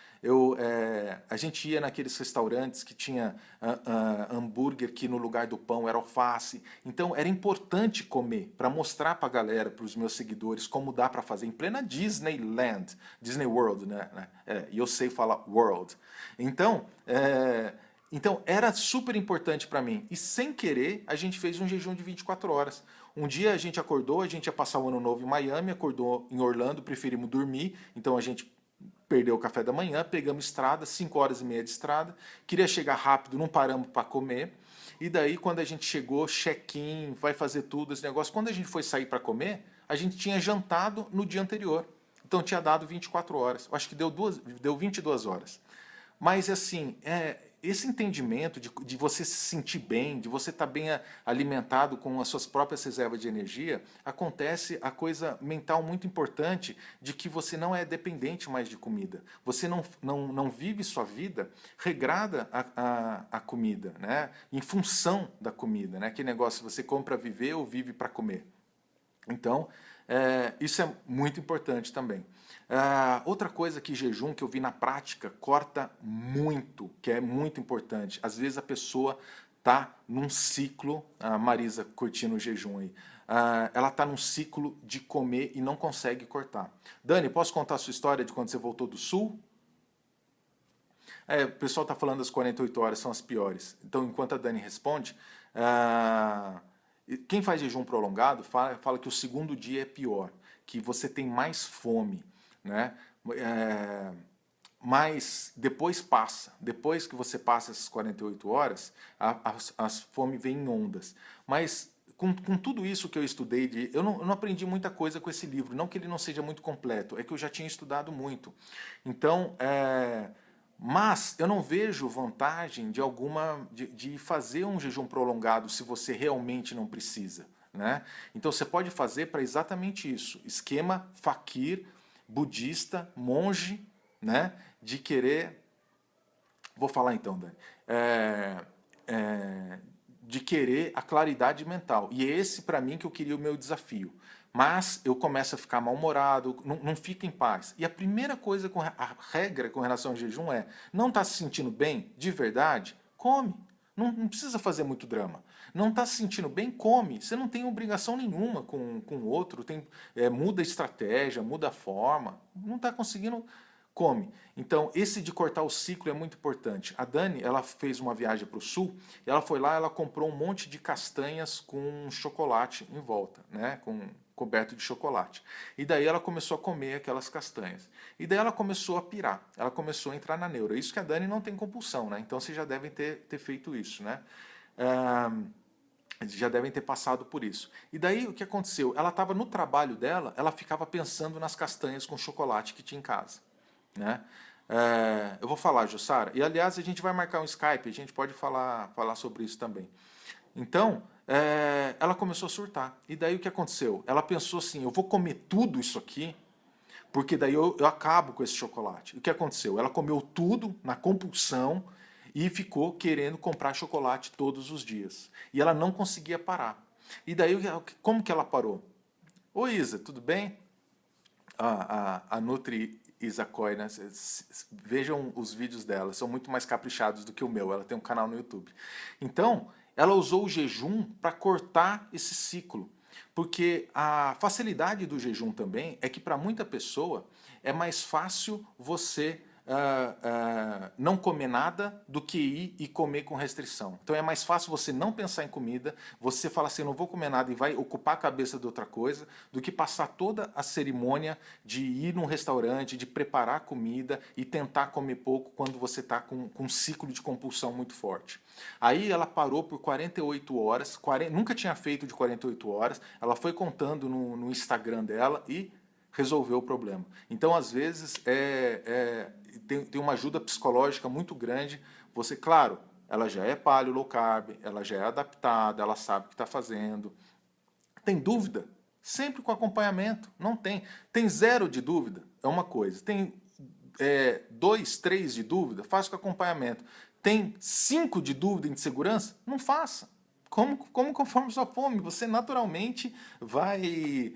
a gente ia naqueles restaurantes que tinha hambúrguer que no lugar do pão era alface, então era importante comer, para mostrar para a galera, para os meus seguidores, como dá para fazer em plena Disneyland, Disney World, né? E eu sei falar World. Então, era super importante para mim. E sem querer, a gente fez um jejum de 24 horas. Um dia a gente acordou, a gente ia passar o ano novo em Miami, acordou em Orlando, preferimos dormir. Então a gente perdeu o café da manhã, pegamos estrada, 5 horas e meia de estrada. Queria chegar rápido, não paramos para comer. E daí, quando a gente chegou, check-in, vai fazer tudo, esse negócio. Quando a gente foi sair para comer, a gente tinha jantado no dia anterior. Então tinha dado 24 horas. Eu acho que deu 22 horas. Mas, assim, esse entendimento de você se sentir bem, de você estar bem alimentado com as suas próprias reservas de energia, acontece a coisa mental muito importante de que você não é dependente mais de comida. Você não vive sua vida regrada à comida, né? Em função da comida, né? Que negócio, você come para viver ou vive para comer. Então, isso é muito importante também. Outra coisa que jejum, que eu vi na prática, corta muito, que é muito importante. Às vezes a pessoa está num ciclo, a Marisa curtindo o jejum aí, ela está num ciclo de comer e não consegue cortar. Dani, posso contar a sua história de quando você voltou do Sul? O pessoal está falando das 48 horas são as piores. Então, enquanto a Dani responde, quem faz jejum prolongado fala que o segundo dia é pior, que você tem mais fome, né? Mas depois passa, depois que você passa essas 48 horas, a fome vem em ondas. Mas com tudo isso que eu estudei, eu não aprendi muita coisa com esse livro, não que ele não seja muito completo, é que eu já tinha estudado muito. Então, mas eu não vejo vantagem de fazer um jejum prolongado se você realmente não precisa, né? Então você pode fazer para exatamente isso, esquema fakir, budista, monge, né? De querer, vou falar então, Dani, de querer a claridade mental. E é esse para mim que eu queria o meu desafio. Mas eu começo a ficar mal-humorado, não fica em paz. E a primeira coisa, a regra com relação ao jejum é, não está se sentindo bem, de verdade? Come. Não precisa fazer muito drama. Não está se sentindo bem? Come. Você não tem obrigação nenhuma com o outro. Muda a estratégia, muda a forma. Não está conseguindo, come. Então, esse de cortar o ciclo é muito importante. A Dani, ela fez uma viagem para o sul, e ela foi lá, ela comprou um monte de castanhas com chocolate em volta, né? Coberto de chocolate. E daí ela começou a comer aquelas castanhas. E daí ela começou a pirar, ela começou a entrar na neura. Isso que a Dani não tem compulsão, né? Então vocês já devem ter feito isso, né? Já devem ter passado por isso. E daí o que aconteceu? Ela estava no trabalho dela, ela ficava pensando nas castanhas com chocolate que tinha em casa, né? Eu vou falar, Jussara, e aliás a gente vai marcar um Skype, a gente pode falar sobre isso também. Então, ela começou a surtar. E daí o que aconteceu? Ela pensou assim, eu vou comer tudo isso aqui, porque daí eu acabo com esse chocolate. E o que aconteceu? Ela comeu tudo na compulsão e ficou querendo comprar chocolate todos os dias. E ela não conseguia parar. E daí, como que ela parou? Oi, Isa, tudo bem? A Nutri Isa Coy, né? Vejam os vídeos dela, são muito mais caprichados do que o meu. Ela tem um canal no YouTube. Então, ela usou o jejum para cortar esse ciclo. Porque a facilidade do jejum também é que para muita pessoa é mais fácil você não comer nada do que ir e comer com restrição. Então é mais fácil você não pensar em comida, você fala assim, não vou comer nada e vai ocupar a cabeça de outra coisa, do que passar toda a cerimônia de ir num restaurante, de preparar comida e tentar comer pouco quando você está com um ciclo de compulsão muito forte. Aí ela parou por 48 horas, nunca tinha feito de 48 horas, ela foi contando no Instagram dela e resolveu o problema. Então, às vezes, tem uma ajuda psicológica muito grande. Você, claro, ela já é paleo low carb, ela já é adaptada, ela sabe o que está fazendo. Tem dúvida? Sempre com acompanhamento. Não tem. Tem 0 de dúvida? É uma coisa. Tem 2, 3 de dúvida? Faça com acompanhamento. Tem 5 de dúvida e insegurança? Não faça. Como conforme sua fome. Você naturalmente vai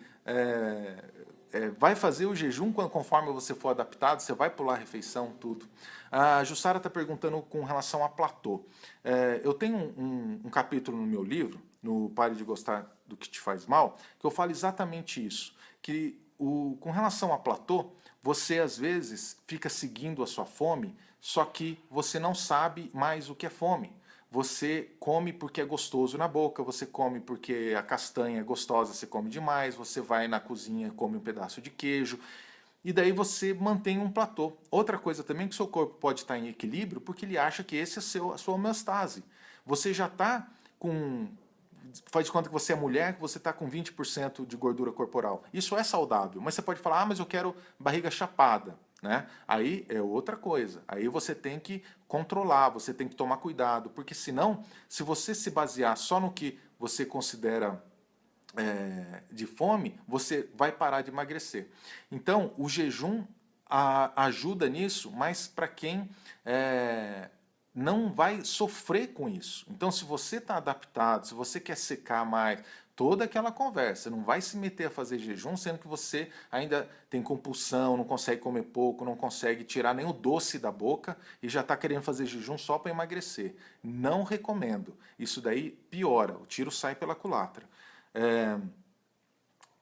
fazer o jejum conforme você for adaptado, você vai pular a refeição, tudo. A Jussara está perguntando com relação a platô. Eu tenho um capítulo no meu livro, no Pare de Gostar do que Te Faz Mal, que eu falo exatamente isso, que com relação a platô, você às vezes fica seguindo a sua fome, só que você não sabe mais o que é fome. Você come porque é gostoso na boca, você come porque a castanha é gostosa, você come demais, você vai na cozinha, come um pedaço de queijo, e daí você mantém um platô. Outra coisa também é que o seu corpo pode estar em equilíbrio porque ele acha que esse é a sua homeostase. Você já está com... Faz de conta que você é mulher, que você está com 20% de gordura corporal. Isso é saudável, mas você pode falar, mas eu quero barriga chapada. Né? Aí é outra coisa. Aí você tem que controlar, você tem que tomar cuidado, porque senão, se você se basear só no que você considera de fome, você vai parar de emagrecer. Então, o jejum ajuda nisso, mas para quem não vai sofrer com isso. Então, se você está adaptado, se você quer secar mais, toda aquela conversa, não vai se meter a fazer jejum, sendo que você ainda tem compulsão, não consegue comer pouco, não consegue tirar nem o doce da boca e já está querendo fazer jejum só para emagrecer. Não recomendo. Isso daí piora, o tiro sai pela culatra.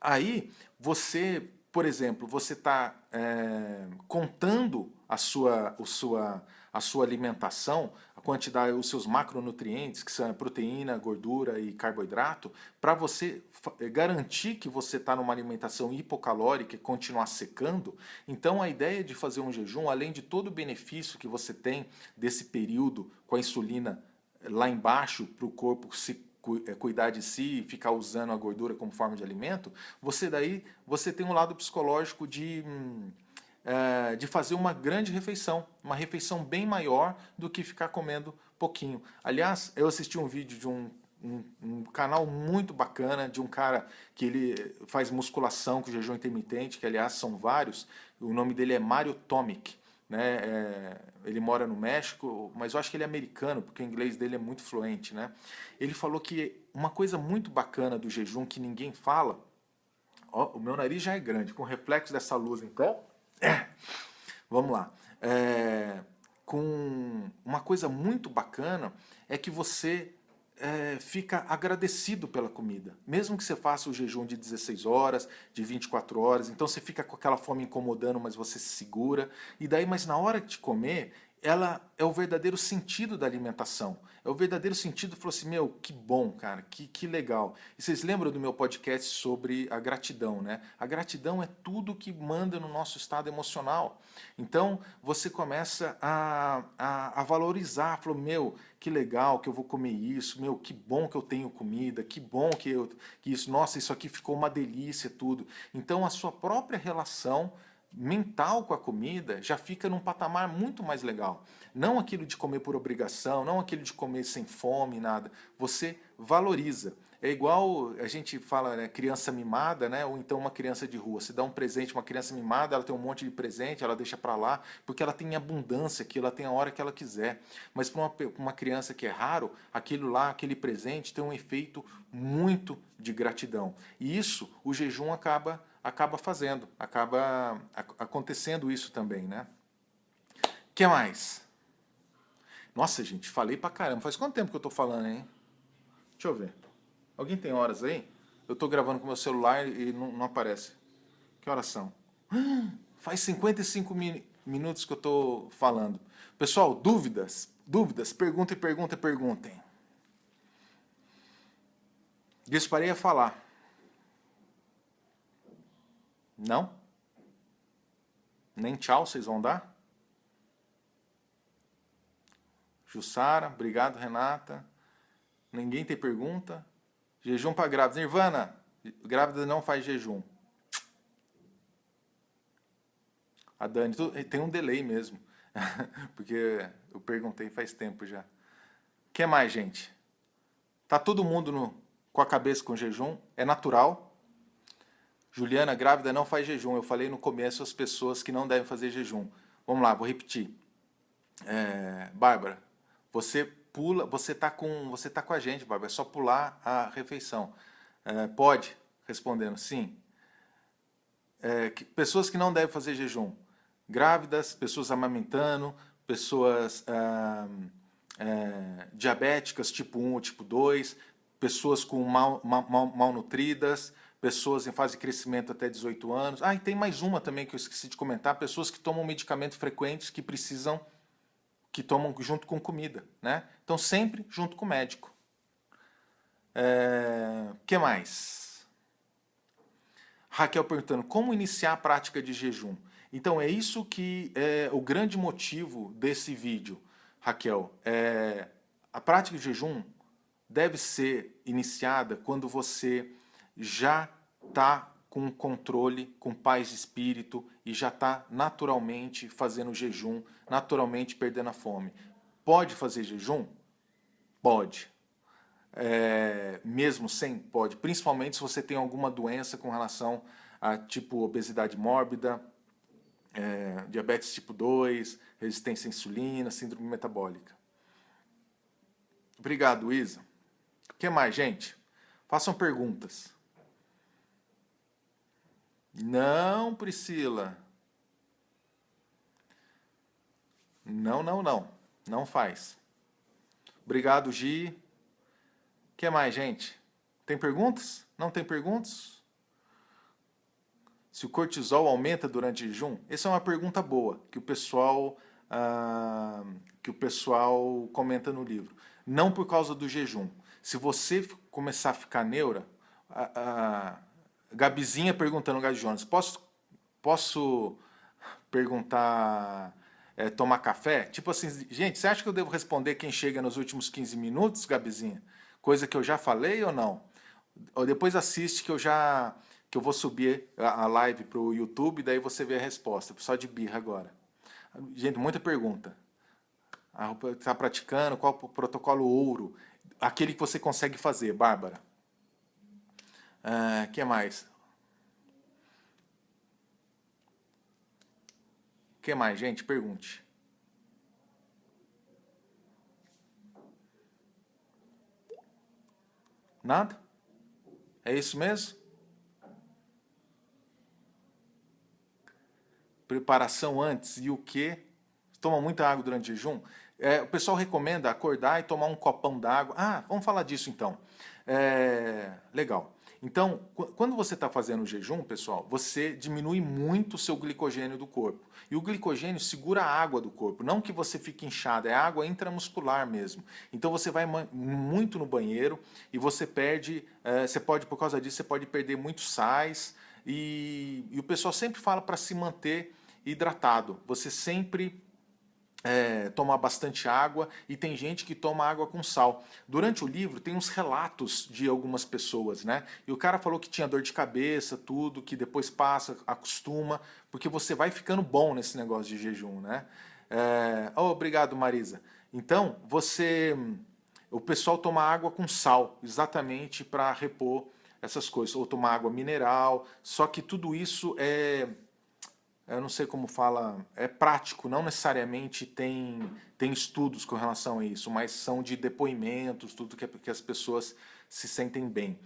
Aí você, por exemplo, você está contando a sua alimentação, a quantidade, os seus macronutrientes, que são proteína, gordura e carboidrato, para você garantir que você está numa alimentação hipocalórica e continuar secando. Então a ideia de fazer um jejum, além de todo o benefício que você tem desse período com a insulina lá embaixo para o corpo se cuidar de si e ficar usando a gordura como forma de alimento, você tem um lado psicológico de fazer uma grande refeição, uma refeição bem maior do que ficar comendo pouquinho. Aliás, eu assisti um vídeo de um canal muito bacana, de um cara que ele faz musculação com jejum intermitente, que aliás são vários, o nome dele é Mario Tomic. Né? Ele mora no México, mas eu acho que ele é americano, porque o inglês dele é muito fluente. Né? Ele falou que uma coisa muito bacana do jejum que ninguém fala, ó, o meu nariz já é grande, com o reflexo dessa luz, então, vamos lá. Com uma coisa muito bacana é que você fica agradecido pela comida. Mesmo que você faça o jejum de 16 horas, de 24 horas, então você fica com aquela fome incomodando, mas você se segura. E daí, mas na hora de comer, ela é o verdadeiro sentido da alimentação. É o verdadeiro sentido, falou assim, meu, que bom, cara, que legal. E vocês lembram do meu podcast sobre a gratidão, né? A gratidão é tudo que manda no nosso estado emocional. Então, você começa a valorizar, falou, meu, que legal que eu vou comer isso, meu, que bom que eu tenho comida, que bom que isso, nossa, isso aqui ficou uma delícia, tudo. Então, a sua própria relação mental com a comida já fica num patamar muito mais legal. Não aquilo de comer por obrigação, não aquilo de comer sem fome, nada. Você valoriza. É igual a gente fala, né, criança mimada, né, ou então uma criança de rua. Você dá um presente, uma criança mimada, ela tem um monte de presente, ela deixa para lá, porque ela tem abundância, que ela tem a hora que ela quiser. Mas para uma criança que é raro, aquilo lá, aquele presente tem um efeito muito de gratidão. E isso o jejum acaba fazendo, acaba acontecendo isso também, né? O que mais? Nossa, gente, falei pra caramba. Faz quanto tempo que eu tô falando, hein? Deixa eu ver. Alguém tem horas aí? Eu tô gravando com meu celular e não aparece. Que horas são? Faz 55 minutos que eu tô falando. Pessoal, dúvidas? Dúvidas? Perguntem. Disparei a falar. Não? Nem tchau vocês vão dar? Jussara, obrigado, Renata. Ninguém tem pergunta? Jejum para grávidas. Nirvana, grávida não faz jejum. A Dani, tem um delay mesmo, porque eu perguntei faz tempo já. O que mais, gente? Tá todo mundo com a cabeça com jejum? É natural? Juliana, grávida não faz jejum. Eu falei no começo as pessoas que não devem fazer jejum. Vamos lá, vou repetir. Bárbara, você pula, você tá com a gente, Bárbara. É só pular a refeição. Pode? Respondendo, sim. Pessoas que não devem fazer jejum. Grávidas, pessoas amamentando, pessoas diabéticas tipo 1 ou tipo 2, pessoas com malnutridas, pessoas em fase de crescimento até 18 anos. E tem mais uma também que eu esqueci de comentar, pessoas que tomam medicamentos frequentes que tomam junto com comida, né? Então sempre junto com o médico. Que mais? Raquel perguntando, como iniciar a prática de jejum? Então é isso que é o grande motivo desse vídeo, Raquel. A prática de jejum deve ser iniciada quando você já está com controle, com paz de espírito e já está naturalmente fazendo jejum, naturalmente perdendo a fome. Pode fazer jejum? Pode. Mesmo sem? Pode. Principalmente se você tem alguma doença com relação a tipo obesidade mórbida, diabetes tipo 2, resistência à insulina, síndrome metabólica. Obrigado, Isa. O que mais, gente? Façam perguntas. Não, Priscila. Não, não, não. Não faz. Obrigado, Gi. O que mais, gente? Tem perguntas? Não tem perguntas? Se o cortisol aumenta durante o jejum? Essa é uma pergunta boa que o pessoal comenta no livro. Não por causa do jejum. Se você começar a ficar neura, Gabizinha perguntando, Gabi Jones, posso perguntar, tomar café? Tipo assim, gente, você acha que eu devo responder quem chega nos últimos 15 minutos, Gabizinha? Coisa que eu já falei ou não? Ou depois assiste que eu vou subir a live para o YouTube, daí você vê a resposta. Só de birra agora. Gente, muita pergunta. Está praticando? Qual o protocolo ouro? Aquele que você consegue fazer, Bárbara. Que mais? Que mais, gente? Pergunte. Nada? É isso mesmo? Preparação antes e o quê? Toma muita água durante o jejum? O pessoal recomenda acordar e tomar um copão d'água. Vamos falar disso então. Legal. Então, quando você está fazendo o jejum, pessoal, você diminui muito o seu glicogênio do corpo. E o glicogênio segura a água do corpo, não que você fique inchado, é água intramuscular mesmo. Então você vai muito no banheiro e você perde, você pode, por causa disso, você pode perder muitos sais. E o pessoal sempre fala para se manter hidratado. Você sempre tomar bastante água, e tem gente que toma água com sal. Durante o livro tem uns relatos de algumas pessoas, né? E o cara falou que tinha dor de cabeça, tudo, que depois passa, acostuma, porque você vai ficando bom nesse negócio de jejum, né? Obrigado, Marisa. Então, o pessoal toma água com sal, exatamente para repor essas coisas, ou tomar água mineral, só que tudo isso eu não sei como fala, é prático, não necessariamente tem estudos com relação a isso, mas são de depoimentos, tudo que as pessoas se sentem bem.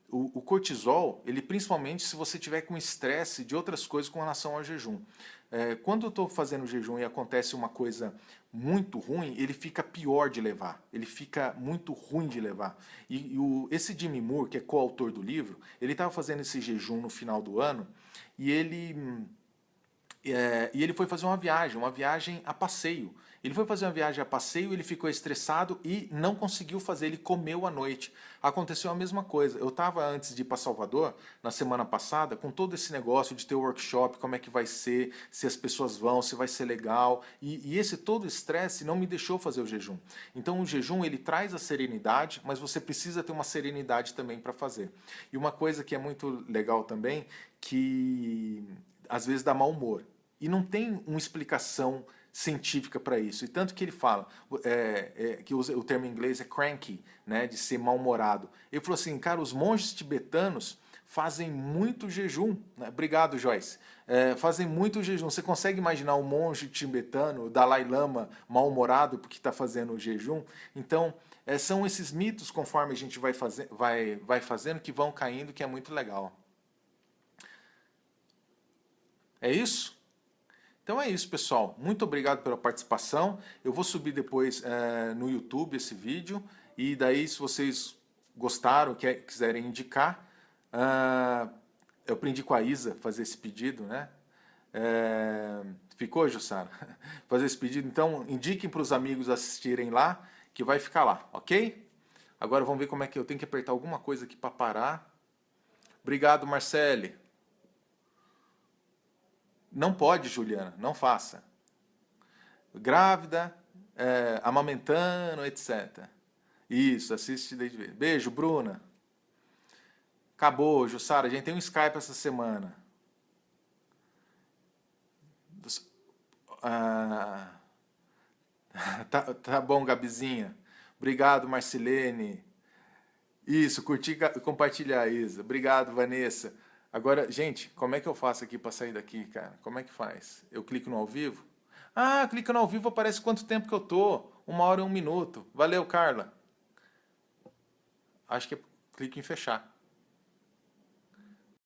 O cortisol, ele principalmente se você tiver com estresse de outras coisas com relação ao jejum. Quando eu estou fazendo jejum e acontece uma coisa muito ruim, ele fica pior de levar, ele fica muito ruim de levar. Esse Jimmy Moore, que é coautor do livro, ele estava fazendo esse jejum no final do ano, e ele foi fazer uma viagem a passeio. Ele foi fazer uma viagem a passeio, ele ficou estressado e não conseguiu fazer, ele comeu à noite. Aconteceu a mesma coisa. Eu estava antes de ir para Salvador, na semana passada, com todo esse negócio de ter workshop, como é que vai ser, se as pessoas vão, se vai ser legal. E esse todo estresse não me deixou fazer o jejum. Então o jejum, ele traz a serenidade, mas você precisa ter uma serenidade também para fazer. E uma coisa que é muito legal também, que às vezes dá mau humor. E não tem uma explicação científica para isso. E tanto que ele fala, que o termo em inglês é cranky, né, de ser mal-humorado. Ele falou assim, cara, os monges tibetanos fazem muito jejum. Né? Obrigado, Joyce. Fazem muito jejum. Você consegue imaginar um monge tibetano, o Dalai Lama, mal-humorado porque está fazendo o jejum? Então, são esses mitos, conforme a gente vai fazendo, que vão caindo, que é muito legal. É isso? Então é isso, pessoal. Muito obrigado pela participação. Eu vou subir depois no YouTube esse vídeo. E daí, se vocês gostaram, quiserem indicar, eu aprendi com a Isa fazer esse pedido, né? Ficou, Jussara? Fazer esse pedido. Então, indiquem para os amigos assistirem lá, que vai ficar lá, ok? Agora vamos ver como é que eu tenho que apertar alguma coisa aqui para parar. Obrigado, Marcele. Não pode, Juliana, não faça. Grávida, amamentando, etc. Isso, assiste desde vez. Beijo, Bruna. Acabou, Jussara, a gente tem um Skype essa semana. Ah, tá bom, Gabizinha. Obrigado, Marcilene. Isso, curtir e compartilhar, Isa. Obrigado, Vanessa. Agora, gente, como é que eu faço aqui para sair daqui, cara? Como é que faz? Eu clico no ao vivo? Ah, clica no ao vivo, aparece quanto tempo que eu tô. 1 hora e 1 minuto. Valeu, Carla. Acho que clico em fechar.